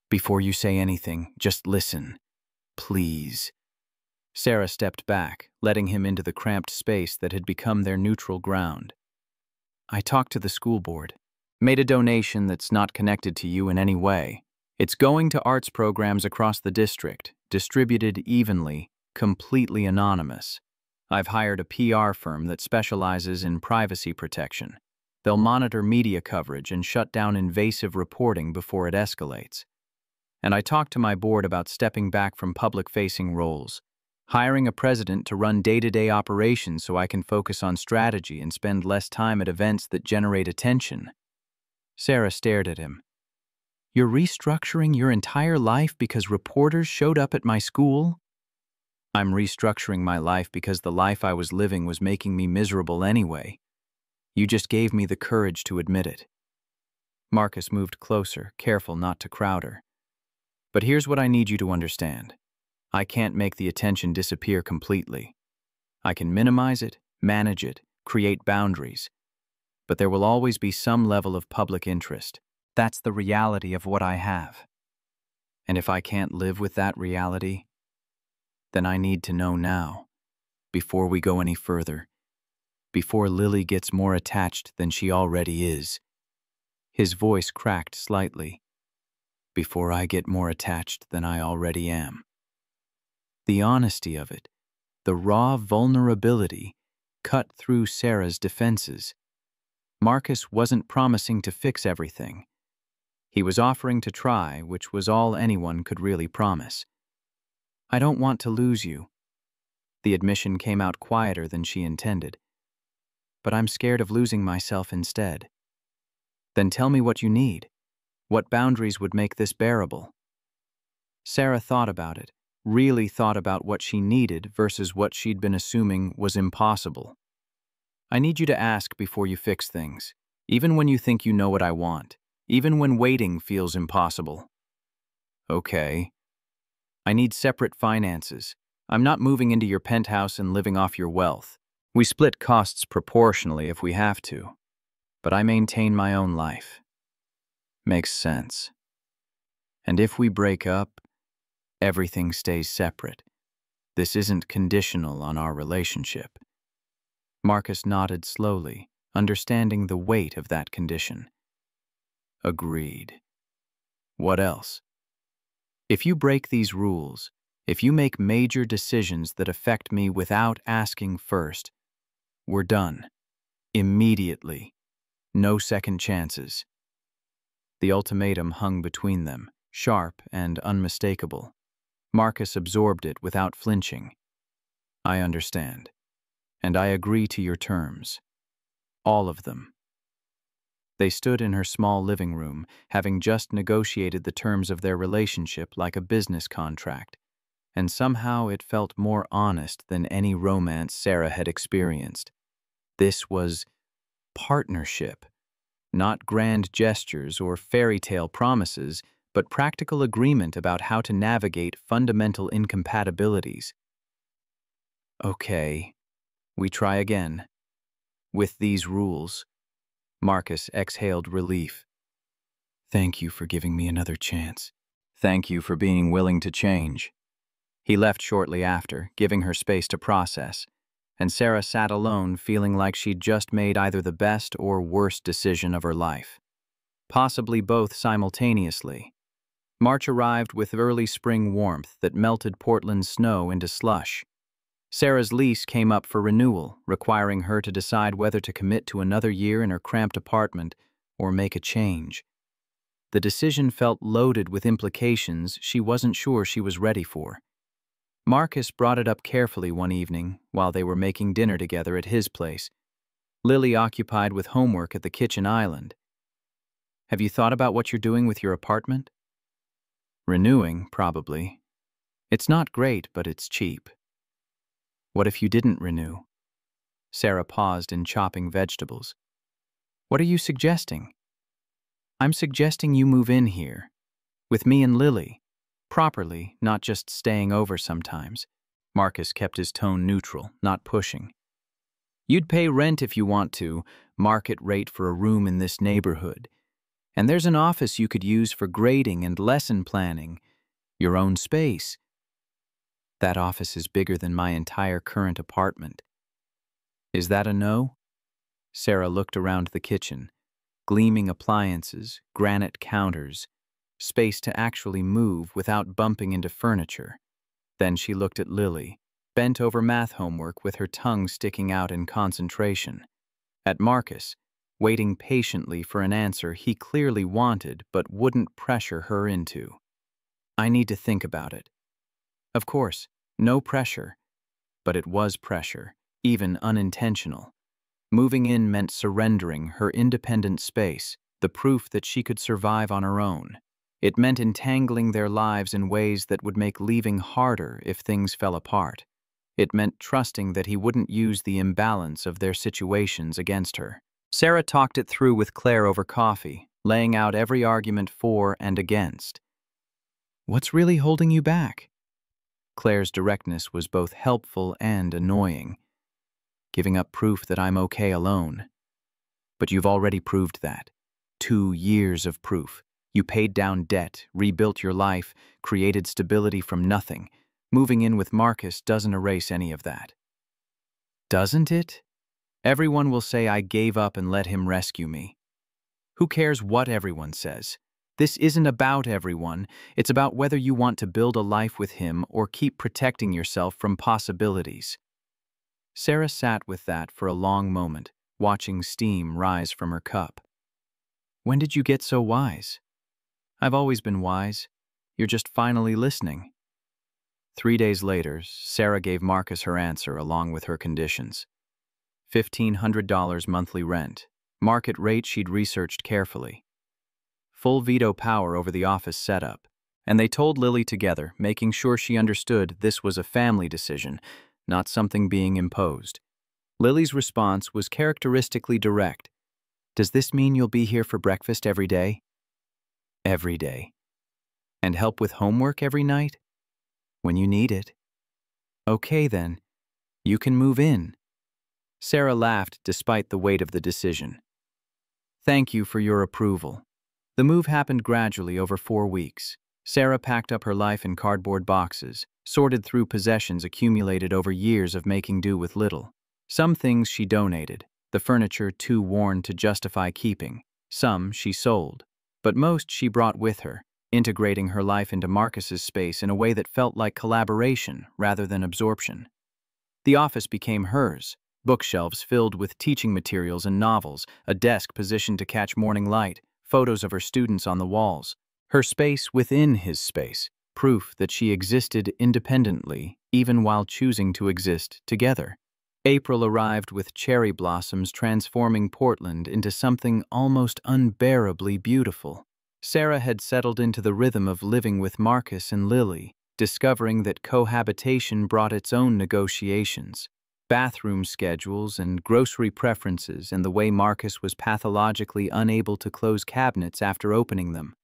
Before you say anything, just listen. Please. Sarah stepped back, letting him into the cramped space that had become their neutral ground. I talked to the school board. Made a donation that's not connected to you in any way. It's going to arts programs across the district, distributed evenly, completely anonymous. I've hired a PR firm that specializes in privacy protection. They'll monitor media coverage and shut down invasive reporting before it escalates. And I talked to my board about stepping back from public-facing roles, hiring a president to run day-to-day operations so I can focus on strategy and spend less time at events that generate attention. Sarah stared at him. You're restructuring your entire life because reporters showed up at my school? I'm restructuring my life because the life I was living was making me miserable anyway. You just gave me the courage to admit it. Marcus moved closer, careful not to crowd her. But here's what I need you to understand. I can't make the attention disappear completely. I can minimize it, manage it, create boundaries. But there will always be some level of public interest. That's the reality of what I have. And if I can't live with that reality, then I need to know now, before we go any further, before Lily gets more attached than she already is. His voice cracked slightly. Before I get more attached than I already am. The honesty of it, the raw vulnerability, cut through Sarah's defenses. Marcus wasn't promising to fix everything. He was offering to try, which was all anyone could really promise. I don't want to lose you. The admission came out quieter than she intended. But I'm scared of losing myself instead. Then tell me what you need. What boundaries would make this bearable? Sarah thought about it, really thought about what she needed versus what she'd been assuming was impossible. I need you to ask before you fix things, even when you think you know what I want, even when waiting feels impossible. Okay. I need separate finances. I'm not moving into your penthouse and living off your wealth. We split costs proportionally if we have to, but I maintain my own life. Makes sense. And if we break up, everything stays separate. This isn't conditional on our relationship. Marcus nodded slowly, understanding the weight of that condition. Agreed. What else? If you break these rules, if you make major decisions that affect me without asking first, we're done. Immediately. No second chances. The ultimatum hung between them, sharp and unmistakable. Marcus absorbed it without flinching. I understand. And I agree to your terms. All of them. They stood in her small living room, having just negotiated the terms of their relationship like a business contract, and somehow it felt more honest than any romance Sarah had experienced. This was partnership, not grand gestures or fairy tale promises, but practical agreement about how to navigate fundamental incompatibilities. Okay, we try again. With these rules. Marcus exhaled relief. Thank you for giving me another chance. Thank you for being willing to change. He left shortly after, giving her space to process, and Sarah sat alone feeling like she'd just made either the best or worst decision of her life. Possibly both simultaneously. March arrived with early spring warmth that melted Portland's snow into slush. Sarah's lease came up for renewal, requiring her to decide whether to commit to another year in her cramped apartment or make a change. The decision felt loaded with implications she wasn't sure she was ready for. Marcus brought it up carefully one evening while they were making dinner together at his place, Lily occupied with homework at the kitchen island. "Have you thought about what you're doing with your apartment?" "Renewing, probably. It's not great, but it's cheap." "What if you didn't renew?" Sarah paused in chopping vegetables. "What are you suggesting?" "I'm suggesting you move in here, with me and Lily, properly, not just staying over sometimes." Marcus kept his tone neutral, not pushing. "You'd pay rent if you want to, market rate for a room in this neighborhood. And there's an office you could use for grading and lesson planning, your own space." "That office is bigger than my entire current apartment." "Is that a no?" Sarah looked around the kitchen. Gleaming appliances, granite counters, space to actually move without bumping into furniture. Then she looked at Lily, bent over math homework with her tongue sticking out in concentration. At Marcus, waiting patiently for an answer he clearly wanted but wouldn't pressure her into. "I need to think about it." Of course, no pressure. But it was pressure, even unintentional. Moving in meant surrendering her independent space, the proof that she could survive on her own. It meant entangling their lives in ways that would make leaving harder if things fell apart. It meant trusting that he wouldn't use the imbalance of their situations against her. Sarah talked it through with Claire over coffee, laying out every argument for and against. "What's really holding you back?" Claire's directness was both helpful and annoying. "Giving up proof that I'm okay alone." "But you've already proved that. 2 years of proof. You paid down debt, rebuilt your life, created stability from nothing. Moving in with Marcus doesn't erase any of that." "Doesn't it? Everyone will say I gave up and let him rescue me." Who cares what everyone says? This isn't about everyone. It's about whether you want to build a life with him or keep protecting yourself from possibilities. Sarah sat with that for a long moment, watching steam rise from her cup. "When did you get so wise?" "I've always been wise. You're just finally listening." 3 days later, Sarah gave Marcus her answer along with her conditions. $1,500 monthly rent, market rate she'd researched carefully. Full veto power over the office setup. And they told Lily together, making sure she understood this was a family decision, not something being imposed. Lily's response was characteristically direct. "Does this mean you'll be here for breakfast every day?" "Every day." "And help with homework every night?" "When you need it." "Okay then, you can move in." Sarah laughed despite the weight of the decision. "Thank you for your approval." The move happened gradually over 4 weeks. Sarah packed up her life in cardboard boxes, sorted through possessions accumulated over years of making do with little. Some things she donated, the furniture too worn to justify keeping. Some she sold. But most she brought with her, integrating her life into Marcus's space in a way that felt like collaboration rather than absorption. The office became hers, bookshelves filled with teaching materials and novels, a desk positioned to catch morning light, photos of her students on the walls. Her space within his space, proof that she existed independently, even while choosing to exist together. April arrived with cherry blossoms transforming Portland into something almost unbearably beautiful. Sarah had settled into the rhythm of living with Marcus and Lily, discovering that cohabitation brought its own negotiations. Bathroom schedules and grocery preferences and the way Marcus was pathologically unable to close cabinets after opening them.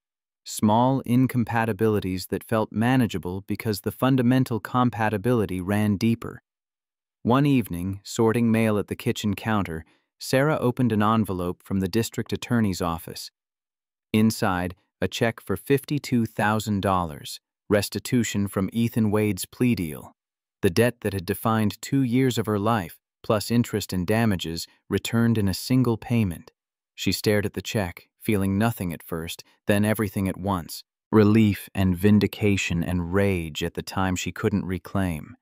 Small incompatibilities that felt manageable because the fundamental compatibility ran deeper. One evening, sorting mail at the kitchen counter, Sarah opened an envelope from the district attorney's office. Inside, a check for $52,000, Restitution from Ethan Wade's plea deal. The debt that had defined 2 years of her life, plus interest and damages, returned in a single payment. She stared at the check, feeling nothing at first, then everything at once. Relief and vindication and rage at the time she couldn't reclaim.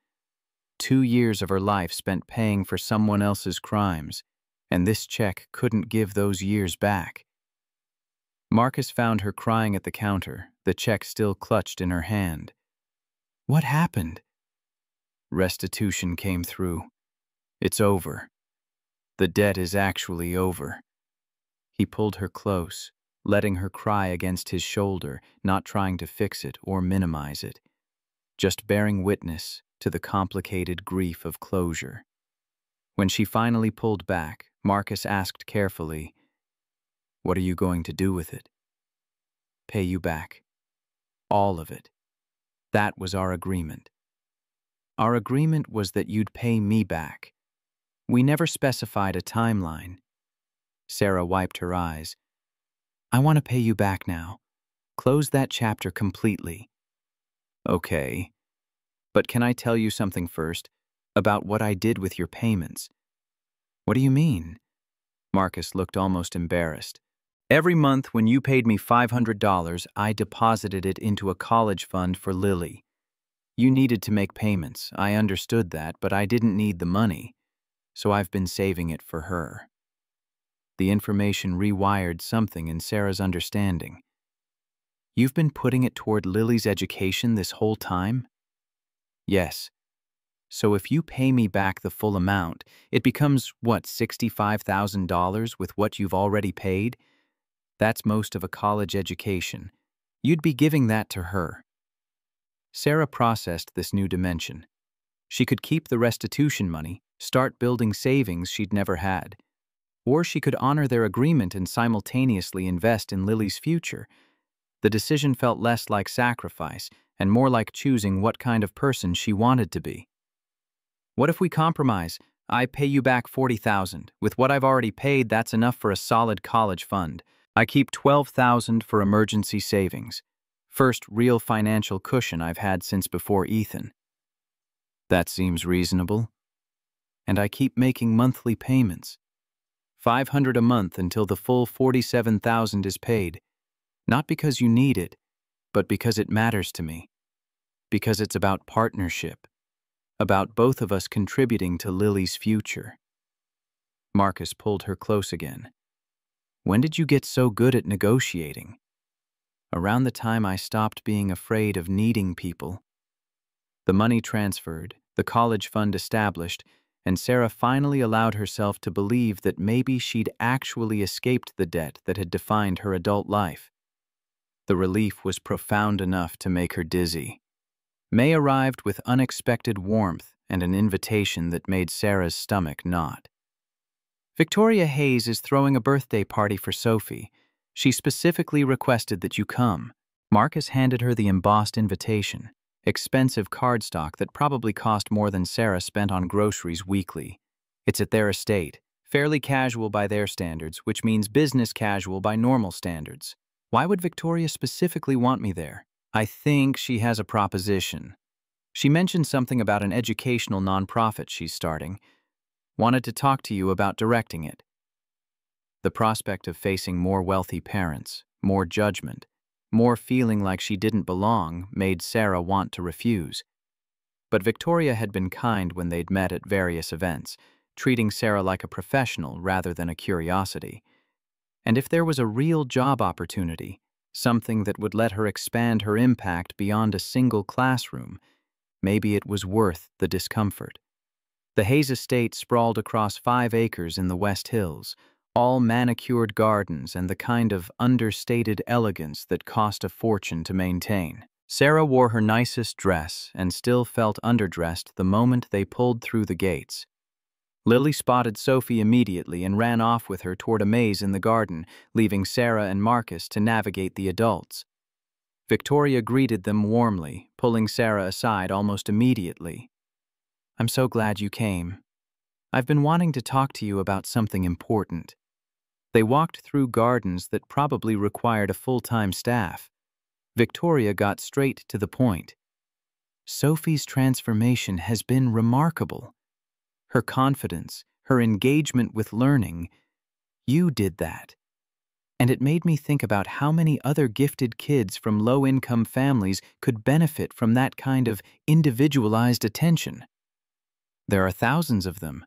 2 years of her life spent paying for someone else's crimes, and this check couldn't give those years back. Marcus found her crying at the counter, the check still clutched in her hand. What happened? Restitution came through. It's over. The debt is actually over. He pulled her close, letting her cry against his shoulder, not trying to fix it or minimize it, just bearing witness to the complicated grief of closure. When she finally pulled back, Marcus asked carefully, "What are you going to do with it?" "Pay you back. All of it. That was our agreement. Our agreement was that you'd pay me back. We never specified a timeline." Sarah wiped her eyes. "I want to pay you back now. Close that chapter completely." "Okay. But can I tell you something first about what I did with your payments?" "What do you mean?" Marcus looked almost embarrassed. "Every month when you paid me $500, I deposited it into a college fund for Lily. You needed to make payments. I understood that, but I didn't need the money, so I've been saving it for her." The information rewired something in Sarah's understanding. "You've been putting it toward Lily's education this whole time?" "Yes. So if you pay me back the full amount, it becomes, what, $65,000 with what you've already paid? That's most of a college education. You'd be giving that to her." Sarah processed this new dimension. She could keep the restitution money, start building savings she'd never had. Or she could honor their agreement and simultaneously invest in Lily's future. The decision felt less like sacrifice and more like choosing what kind of person she wanted to be. "What if we compromise? I pay you back $40,000. With what I've already paid, that's enough for a solid college fund. I keep $12,000 for emergency savings. First real financial cushion I've had since before Ethan." "That seems reasonable." "And I keep making monthly payments. $500 a month until the full $47,000 is paid. Not because you need it, but because it matters to me. Because it's about partnership. About both of us contributing to Lily's future." Marcus pulled her close again. "When did you get so good at negotiating?" "Around the time I stopped being afraid of needing people." The money transferred, the college fund established, and Sarah finally allowed herself to believe that maybe she'd actually escaped the debt that had defined her adult life. The relief was profound enough to make her dizzy. May arrived with unexpected warmth and an invitation that made Sarah's stomach knot. "Victoria Hayes is throwing a birthday party for Sophie. She specifically requested that you come." Marcus handed her the embossed invitation, expensive cardstock that probably cost more than Sarah spent on groceries weekly. "It's at their estate, fairly casual by their standards, which means business casual by normal standards. Why would Victoria specifically want me there? I think she has a proposition. She mentioned something about an educational nonprofit she's starting. Wanted to talk to you about directing it." The prospect of facing more wealthy parents, more judgment, more feeling like she didn't belong made Sarah want to refuse. But Victoria had been kind when they'd met at various events, treating Sarah like a professional rather than a curiosity. And if there was a real job opportunity, something that would let her expand her impact beyond a single classroom, maybe it was worth the discomfort. The Hayes estate sprawled across 5 acres in the West Hills, all manicured gardens and the kind of understated elegance that cost a fortune to maintain. Sarah wore her nicest dress and still felt underdressed the moment they pulled through the gates. Lily spotted Sophie immediately and ran off with her toward a maze in the garden, leaving Sarah and Marcus to navigate the adults. Victoria greeted them warmly, pulling Sarah aside almost immediately. "I'm so glad you came. I've been wanting to talk to you about something important." They walked through gardens that probably required a full-time staff. Victoria got straight to the point. Sophie's transformation has been remarkable. Her confidence, her engagement with learning, you did that. And it made me think about how many other gifted kids from low-income families could benefit from that kind of individualized attention. There are thousands of them.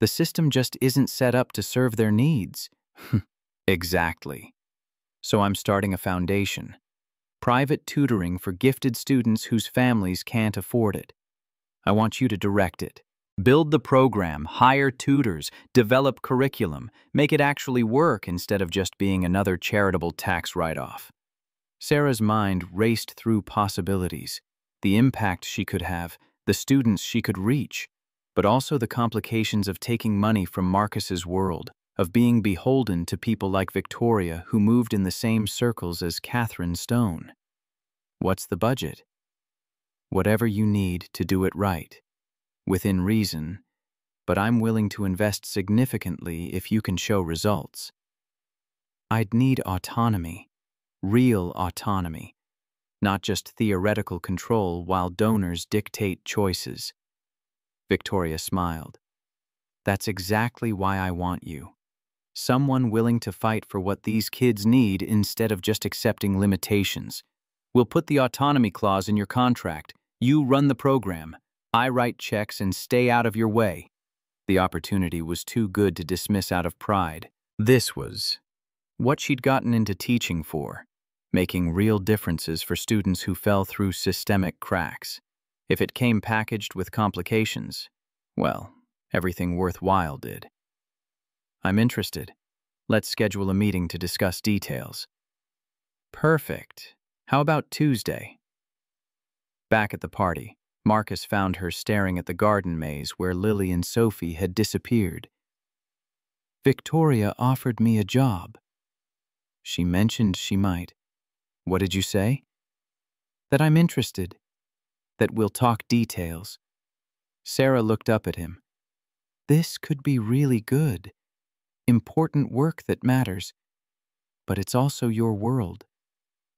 The system just isn't set up to serve their needs. Exactly. So I'm starting a foundation. Private tutoring for gifted students whose families can't afford it. I want you to direct it. Build the program, hire tutors, develop curriculum, make it actually work instead of just being another charitable tax write-off. Sarah's mind raced through possibilities, the impact she could have, the students she could reach, but also the complications of taking money from Marcus's world, of being beholden to people like Victoria who moved in the same circles as Catherine Stone. What's the budget? Whatever you need to do it right. Within reason, but I'm willing to invest significantly if you can show results. I'd need autonomy, real autonomy, not just theoretical control while donors dictate choices. Victoria smiled. That's exactly why I want you. Someone willing to fight for what these kids need instead of just accepting limitations. We'll put the autonomy clause in your contract. You run the program. I write checks and stay out of your way. The opportunity was too good to dismiss out of pride. This was what she'd gotten into teaching for, making real differences for students who fell through systemic cracks. If it came packaged with complications, well, everything worthwhile did. I'm interested. Let's schedule a meeting to discuss details. Perfect. How about Tuesday? Back at the party, Marcus found her staring at the garden maze where Lily and Sophie had disappeared. Victoria offered me a job. She mentioned she might. What did you say? That I'm interested. That we'll talk details. Sarah looked up at him. This could be really good. Important work that matters. But it's also your world.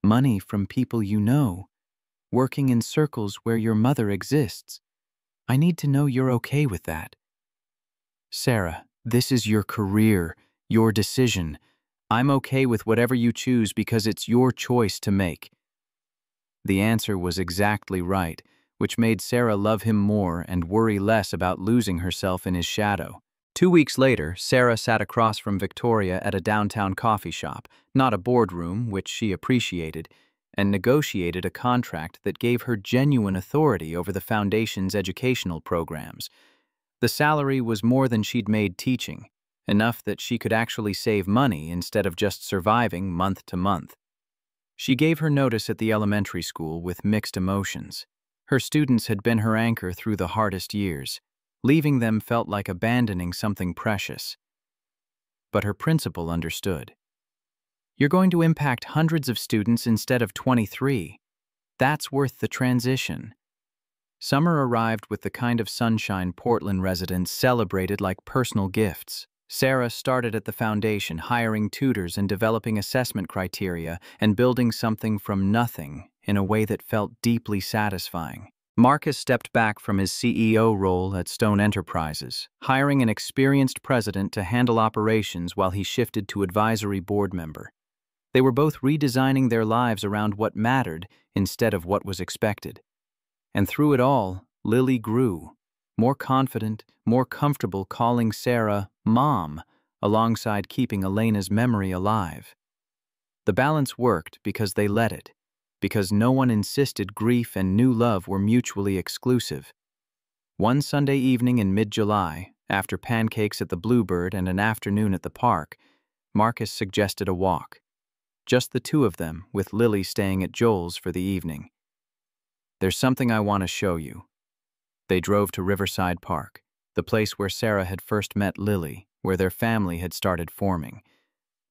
Money from people you know. Working in circles where your mother exists. I need to know you're okay with that. Sarah, this is your career, your decision. I'm okay with whatever you choose because it's your choice to make. The answer was exactly right, which made Sarah love him more and worry less about losing herself in his shadow. 2 weeks later, Sarah sat across from Victoria at a downtown coffee shop, not a boardroom, which she appreciated, and negotiated a contract that gave her genuine authority over the Foundation's educational programs. The salary was more than she'd made teaching, enough that she could actually save money instead of just surviving month to month. She gave her notice at the elementary school with mixed emotions. Her students had been her anchor through the hardest years. Leaving them felt like abandoning something precious. But her principal understood. You're going to impact hundreds of students instead of 23. That's worth the transition. Summer arrived with the kind of sunshine Portland residents celebrated like personal gifts. Sarah started at the foundation, hiring tutors and developing assessment criteria and building something from nothing in a way that felt deeply satisfying. Marcus stepped back from his CEO role at Stone Enterprises, hiring an experienced president to handle operations while he shifted to advisory board member. They were both redesigning their lives around what mattered instead of what was expected. And through it all, Lily grew, more confident, more comfortable calling Sarah Mom, alongside keeping Elena's memory alive. The balance worked because they let it, because no one insisted grief and new love were mutually exclusive. One Sunday evening in mid-July, after pancakes at the Bluebird and an afternoon at the park, Marcus suggested a walk. Just the two of them, with Lily staying at Joel's for the evening. There's something I want to show you. They drove to Riverside Park, the place where Sarah had first met Lily, where their family had started forming.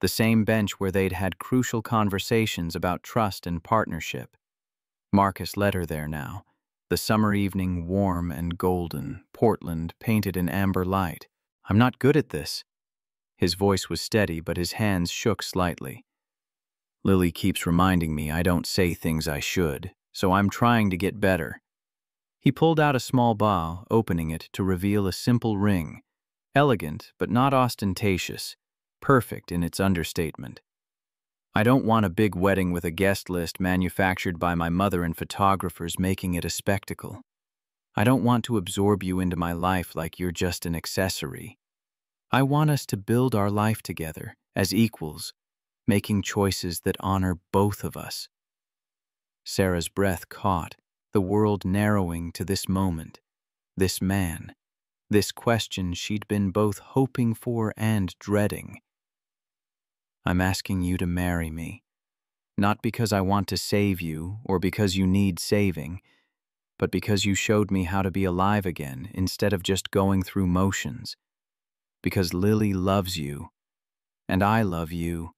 The same bench where they'd had crucial conversations about trust and partnership. Marcus led her there now, the summer evening warm and golden, Portland painted in amber light. I'm not good at this. His voice was steady, but his hands shook slightly. Lily keeps reminding me I don't say things I should, so I'm trying to get better. He pulled out a small bow, opening it to reveal a simple ring, elegant but not ostentatious, perfect in its understatement. I don't want a big wedding with a guest list manufactured by my mother and photographers making it a spectacle. I don't want to absorb you into my life like you're just an accessory. I want us to build our life together, as equals, making choices that honor both of us. Sarah's breath caught, the world narrowing to this moment, this man, this question she'd been both hoping for and dreading. I'm asking you to marry me, not because I want to save you or because you need saving, but because you showed me how to be alive again instead of just going through motions. Because Lily loves you, and I love you,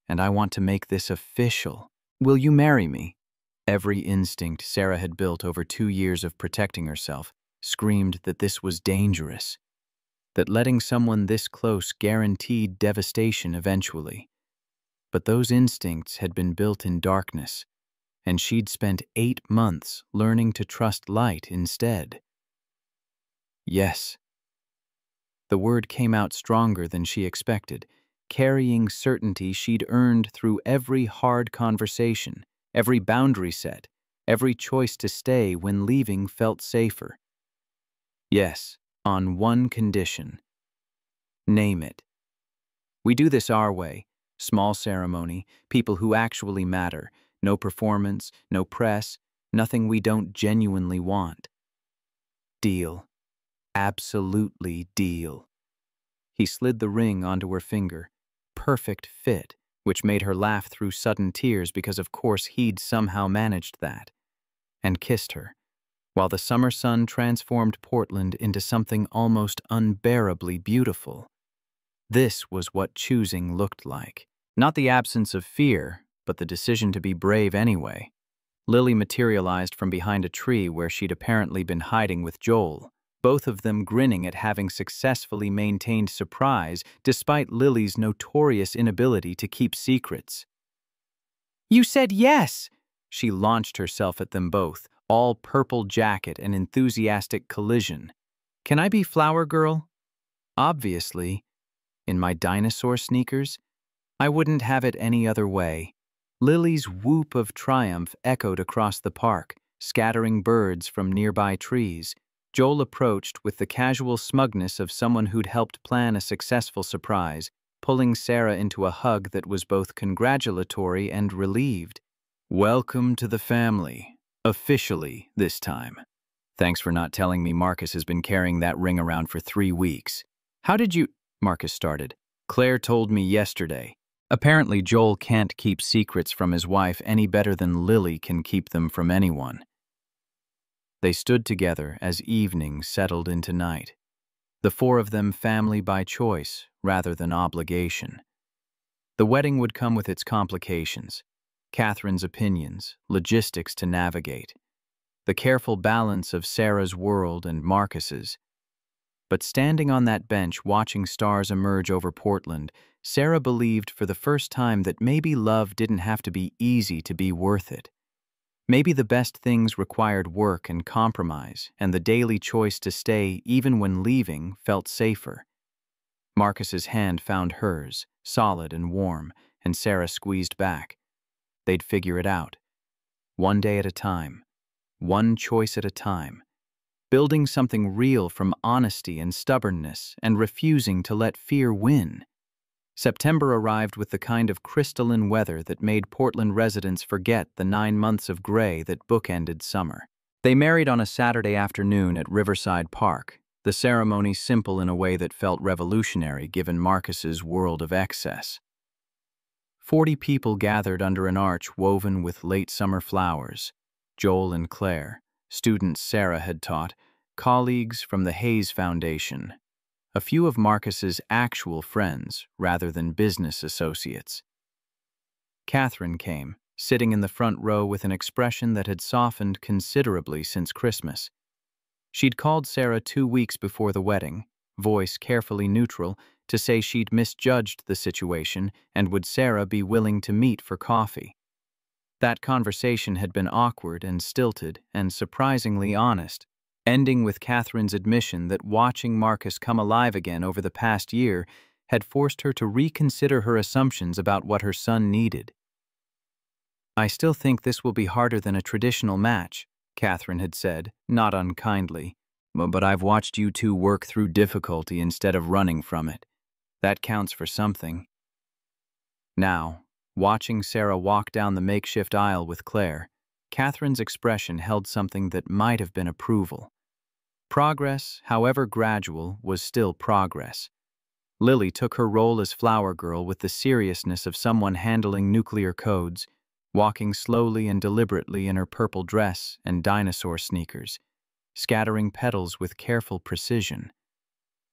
and I want to make this official. Will you marry me? Every instinct Sarah had built over 2 years of protecting herself screamed that this was dangerous, that letting someone this close guaranteed devastation eventually. But those instincts had been built in darkness, and she'd spent 8 months learning to trust light instead. Yes. The word came out stronger than she expected, carrying certainty she'd earned through every hard conversation, every boundary set, every choice to stay when leaving felt safer. Yes, on one condition. Name it. We do this our way. Small ceremony, people who actually matter, no performance, no press, nothing we don't genuinely want. Deal. Absolutely deal. He slid the ring onto her finger. Perfect fit, which made her laugh through sudden tears because of course he'd somehow managed that. And kissed her, while the summer sun transformed Portland into something almost unbearably beautiful. This was what choosing looked like. Not the absence of fear, but the decision to be brave anyway. Lily materialized from behind a tree where she'd apparently been hiding with Joel, both of them grinning at having successfully maintained surprise despite Lily's notorious inability to keep secrets. "You said yes!" She launched herself at them both, all purple jacket and enthusiastic collision. "Can I be flower girl?" Obviously. In my dinosaur sneakers? I wouldn't have it any other way. Lily's whoop of triumph echoed across the park, scattering birds from nearby trees. Joel approached with the casual smugness of someone who'd helped plan a successful surprise, pulling Sarah into a hug that was both congratulatory and relieved. "Welcome to the family. Officially, this time. Thanks for not telling me Marcus has been carrying that ring around for 3 weeks. How did you—" Marcus started. "Claire told me yesterday." Apparently Joel can't keep secrets from his wife any better than Lily can keep them from anyone. They stood together as evening settled into night. The 4 of them family by choice rather than obligation. The wedding would come with its complications, Catherine's opinions, logistics to navigate, the careful balance of Sarah's world and Marcus's. But standing on that bench watching stars emerge over Portland, Sarah believed for the first time that maybe love didn't have to be easy to be worth it. Maybe the best things required work and compromise, and the daily choice to stay even when leaving felt safer. Marcus's hand found hers, solid and warm, and Sarah squeezed back. They'd figure it out. One day at a time. One choice at a time. Building something real from honesty and stubbornness and refusing to let fear win. September arrived with the kind of crystalline weather that made Portland residents forget the 9 months of gray that bookended summer. They married on a Saturday afternoon at Riverside Park, the ceremony simple in a way that felt revolutionary given Marcus's world of excess. 40 people gathered under an arch woven with late summer flowers. Joel and Claire, students Sarah had taught, colleagues from the Hayes Foundation, a few of Marcus's actual friends rather than business associates. Catherine came, sitting in the front row with an expression that had softened considerably since Christmas. She'd called Sarah 2 weeks before the wedding, voice carefully neutral, to say she'd misjudged the situation and would Sarah be willing to meet for coffee. That conversation had been awkward and stilted and surprisingly honest, ending with Catherine's admission that watching Marcus come alive again over the past year had forced her to reconsider her assumptions about what her son needed. "I still think this will be harder than a traditional match," Catherine had said, not unkindly. "But I've watched you two work through difficulty instead of running from it. That counts for something." Now, watching Sarah walk down the makeshift aisle with Claire, Catherine's expression held something that might have been approval. Progress, however gradual, was still progress. Lily took her role as flower girl with the seriousness of someone handling nuclear codes, walking slowly and deliberately in her purple dress and dinosaur sneakers, scattering petals with careful precision.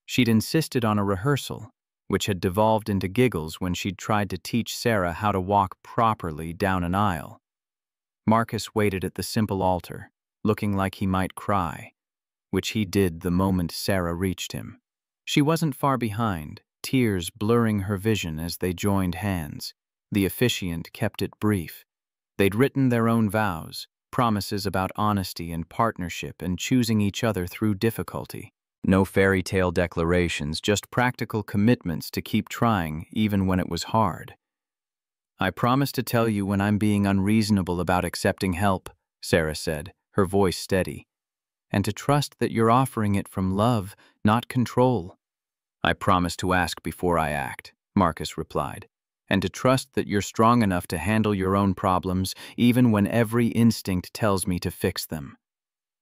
She'd insisted on a rehearsal, which had devolved into giggles when she'd tried to teach Sarah how to walk properly down an aisle. Marcus waited at the simple altar, looking like he might cry, which he did the moment Sarah reached him. She wasn't far behind, tears blurring her vision as they joined hands. The officiant kept it brief. They'd written their own vows, promises about honesty and partnership and choosing each other through difficulty. No fairy tale declarations, just practical commitments to keep trying even when it was hard. "I promise to tell you when I'm being unreasonable about accepting help," Sarah said, her voice steady, "and to trust that you're offering it from love, not control." "I promise to ask before I act," Marcus replied, "and to trust that you're strong enough to handle your own problems even when every instinct tells me to fix them."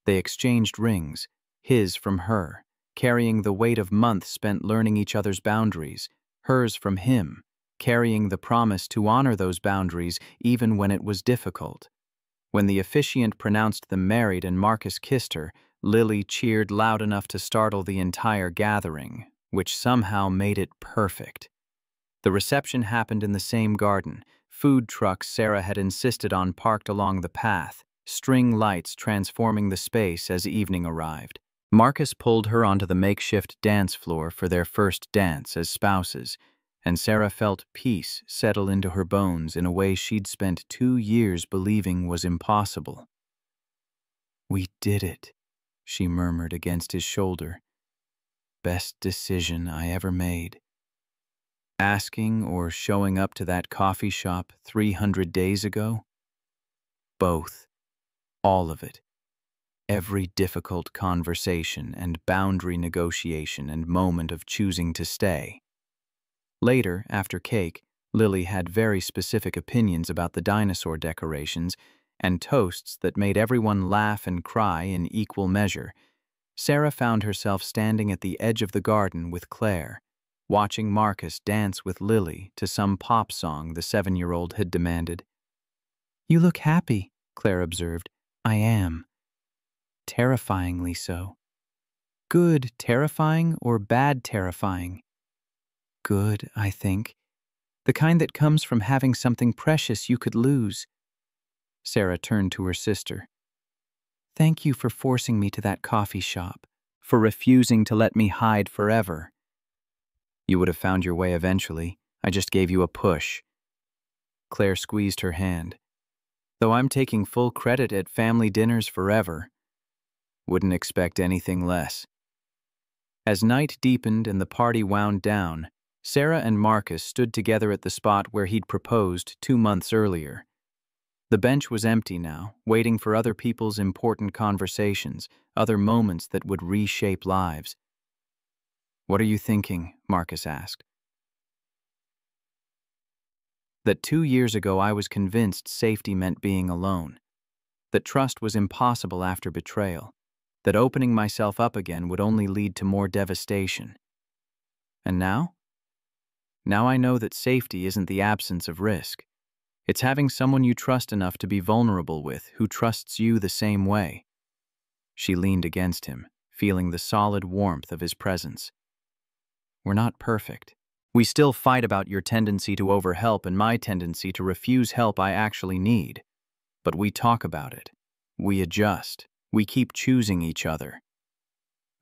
They exchanged rings, his from her, carrying the weight of months spent learning each other's boundaries, hers from him, carrying the promise to honor those boundaries even when it was difficult. When the officiant pronounced them married and Marcus kissed her, Lily cheered loud enough to startle the entire gathering, which somehow made it perfect. The reception happened in the same garden, food trucks Sarah had insisted on parked along the path, string lights transforming the space as evening arrived. Marcus pulled her onto the makeshift dance floor for their first dance as spouses, and Sarah felt peace settle into her bones in a way she'd spent 2 years believing was impossible. "We did it," she murmured against his shoulder. "Best decision I ever made." Asking or showing up to that coffee shop 300 days ago? Both. All of it. Every difficult conversation and boundary negotiation and moment of choosing to stay. Later, after cake, Lily had very specific opinions about the dinosaur decorations and toasts that made everyone laugh and cry in equal measure. Sarah found herself standing at the edge of the garden with Claire, watching Marcus dance with Lily to some pop song the 7-year-old had demanded. "You look happy," Claire observed. "I am. Terrifyingly so." "Good terrifying or bad terrifying?" "Good, I think. The kind that comes from having something precious you could lose." Sarah turned to her sister. "Thank you for forcing me to that coffee shop, for refusing to let me hide forever." "You would have found your way eventually. I just gave you a push." Claire squeezed her hand. "Though I'm taking full credit at family dinners forever. Wouldn't expect anything less." As night deepened and the party wound down, Sarah and Marcus stood together at the spot where he'd proposed 2 months earlier. The bench was empty now, waiting for other people's important conversations, other moments that would reshape lives. "What are you thinking?" Marcus asked. "That 2 years ago I was convinced safety meant being alone. That trust was impossible after betrayal. That opening myself up again would only lead to more devastation. And now? Now I know that safety isn't the absence of risk. It's having someone you trust enough to be vulnerable with who trusts you the same way." She leaned against him, feeling the solid warmth of his presence. "We're not perfect. We still fight about your tendency to overhelp and my tendency to refuse help I actually need. But we talk about it. We adjust. We keep choosing each other."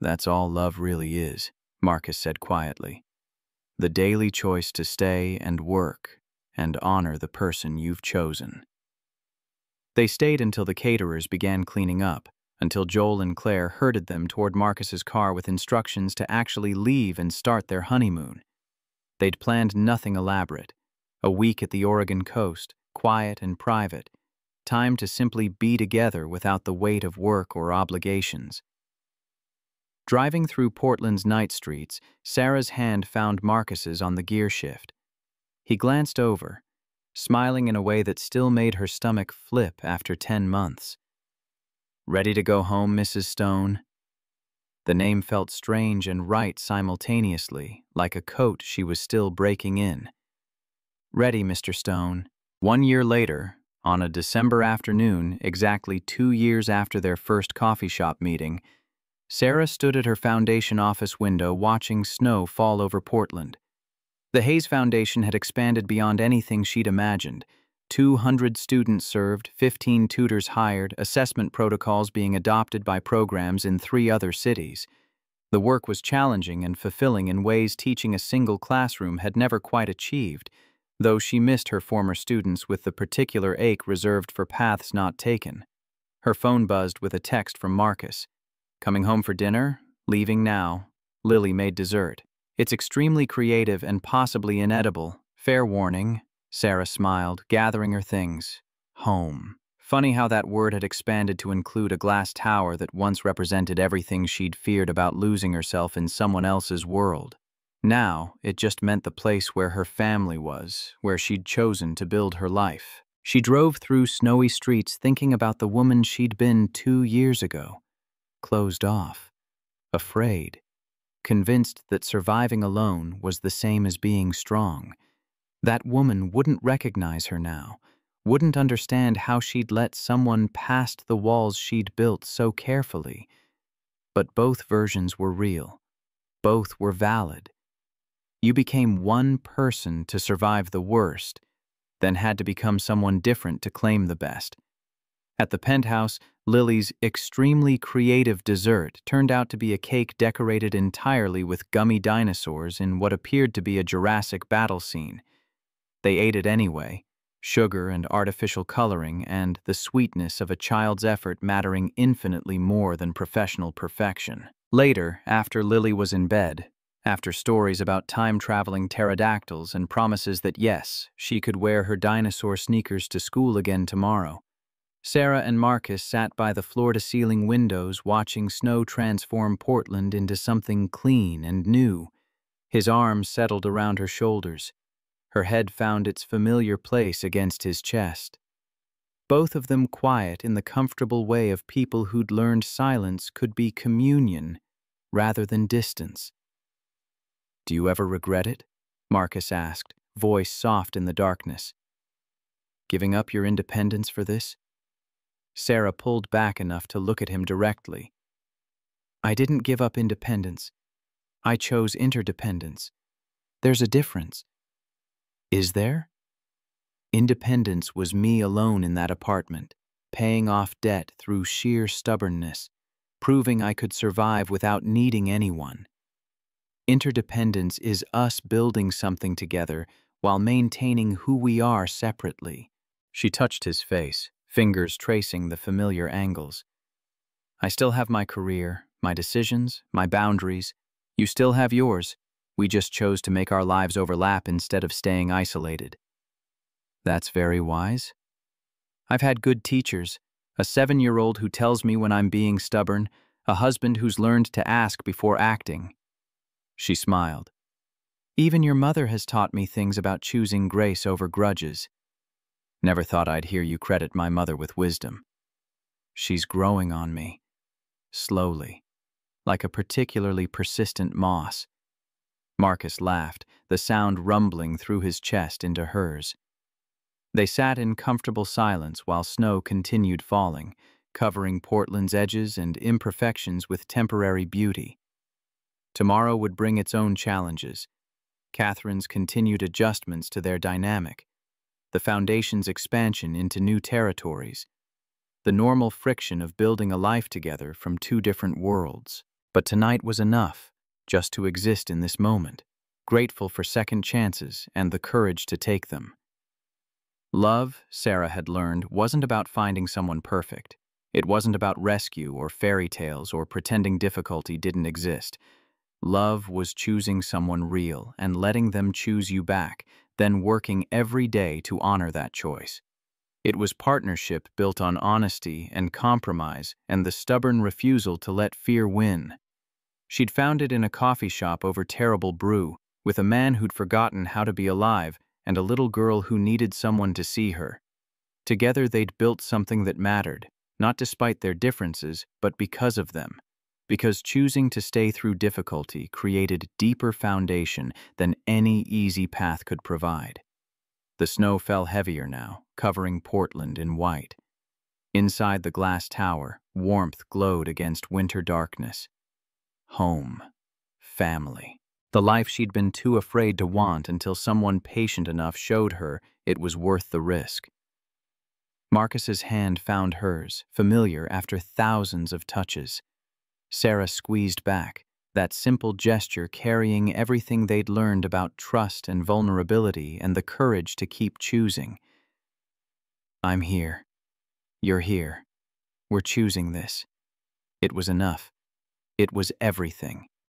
"That's all love really is," Marcus said quietly. the daily choice to stay and work and honor the person you've chosen. They stayed until the caterers began cleaning up, until Joel and Claire herded them toward Marcus's car with instructions to actually leave and start their honeymoon. They'd planned nothing elaborate. A week at the Oregon coast, quiet and private. Time to simply be together without the weight of work or obligations. Driving through Portland's night streets, Sarah's hand found Marcus's on the gear shift. He glanced over, smiling in a way that still made her stomach flip after 10 months. "Ready to go home, Mrs. Stone?" The name felt strange and right simultaneously, like a coat she was still breaking in. "Ready, Mr. Stone." 1 year later, on a December afternoon, exactly 2 years after their first coffee shop meeting, Sarah stood at her foundation office window watching snow fall over Portland. The Hayes Foundation had expanded beyond anything she'd imagined. 200 students served, 15 tutors hired, assessment protocols being adopted by programs in 3 other cities. The work was challenging and fulfilling in ways teaching a single classroom had never quite achieved, though she missed her former students with the particular ache reserved for paths not taken. Her phone buzzed with a text from Marcus. "Coming home for dinner? Leaving now. Lily made dessert. It's extremely creative and possibly inedible. Fair warning." Sarah smiled, gathering her things. Home. Funny how that word had expanded to include a glass tower that once represented everything she'd feared about losing herself in someone else's world. Now, it just meant the place where her family was, where she'd chosen to build her life. She drove through snowy streets thinking about the woman she'd been 2 years ago. Closed off. Afraid. Convinced that surviving alone was the same as being strong. That woman wouldn't recognize her now, wouldn't understand how she'd let someone past the walls she'd built so carefully. But both versions were real. Both were valid. You became one person to survive the worst, then had to become someone different to claim the best. At the penthouse, Lily's extremely creative dessert turned out to be a cake decorated entirely with gummy dinosaurs in what appeared to be a Jurassic battle scene. They ate it anyway, sugar and artificial coloring and the sweetness of a child's effort mattering infinitely more than professional perfection. Later, after Lily was in bed, after stories about time-traveling pterodactyls and promises that yes, she could wear her dinosaur sneakers to school again tomorrow, Sarah and Marcus sat by the floor-to-ceiling windows watching snow transform Portland into something clean and new. His arms settled around her shoulders. Her head found its familiar place against his chest. Both of them quiet in the comfortable way of people who'd learned silence could be communion rather than distance. "Do you ever regret it?" Marcus asked, voice soft in the darkness. "Giving up your independence for this?" Sarah pulled back enough to look at him directly. "I didn't give up independence. I chose interdependence. There's a difference." "Is there?" Independence was me alone in that apartment, paying off debt through sheer stubbornness, proving I could survive without needing anyone. Interdependence is us building something together while maintaining who we are separately. She touched his face, fingers tracing the familiar angles. "I still have my career, my decisions, my boundaries. You still have yours. We just chose to make our lives overlap instead of staying isolated." "That's very wise." "I've had good teachers, a 7-year-old who tells me when I'm being stubborn, a husband who's learned to ask before acting." She smiled. "Even your mother has taught me things about choosing grace over grudges." "Never thought I'd hear you credit my mother with wisdom." "She's growing on me. Slowly. Like a particularly persistent moss." Marcus laughed, the sound rumbling through his chest into hers. They sat in comfortable silence while snow continued falling, covering Portland's edges and imperfections with temporary beauty. Tomorrow would bring its own challenges. Catherine's continued adjustments to their dynamic, the foundation's expansion into new territories, the normal friction of building a life together from 2 different worlds. But tonight was enough, just to exist in this moment. grateful for second chances and the courage to take them. Love, Sarah had learned, wasn't about finding someone perfect. It wasn't about rescue or fairy tales or pretending difficulty didn't exist. Love was choosing someone real and letting them choose you back, then working every day to honor that choice. It was partnership built on honesty and compromise and the stubborn refusal to let fear win. She'd found it in a coffee shop over terrible brew, with a man who'd forgotten how to be alive and a little girl who needed someone to see her. Together they'd built something that mattered, not despite their differences, but because of them. Because choosing to stay through difficulty created deeper foundation than any easy path could provide. The snow fell heavier now, covering Portland in white. Inside the glass tower, warmth glowed against winter darkness. Home. Family. The life she'd been too afraid to want until someone patient enough showed her it was worth the risk. Marcus's hand found hers, familiar after thousands of touches. Sarah squeezed back, that simple gesture carrying everything they'd learned about trust and vulnerability and the courage to keep choosing. I'm here. You're here. We're choosing this. It was enough. It was everything.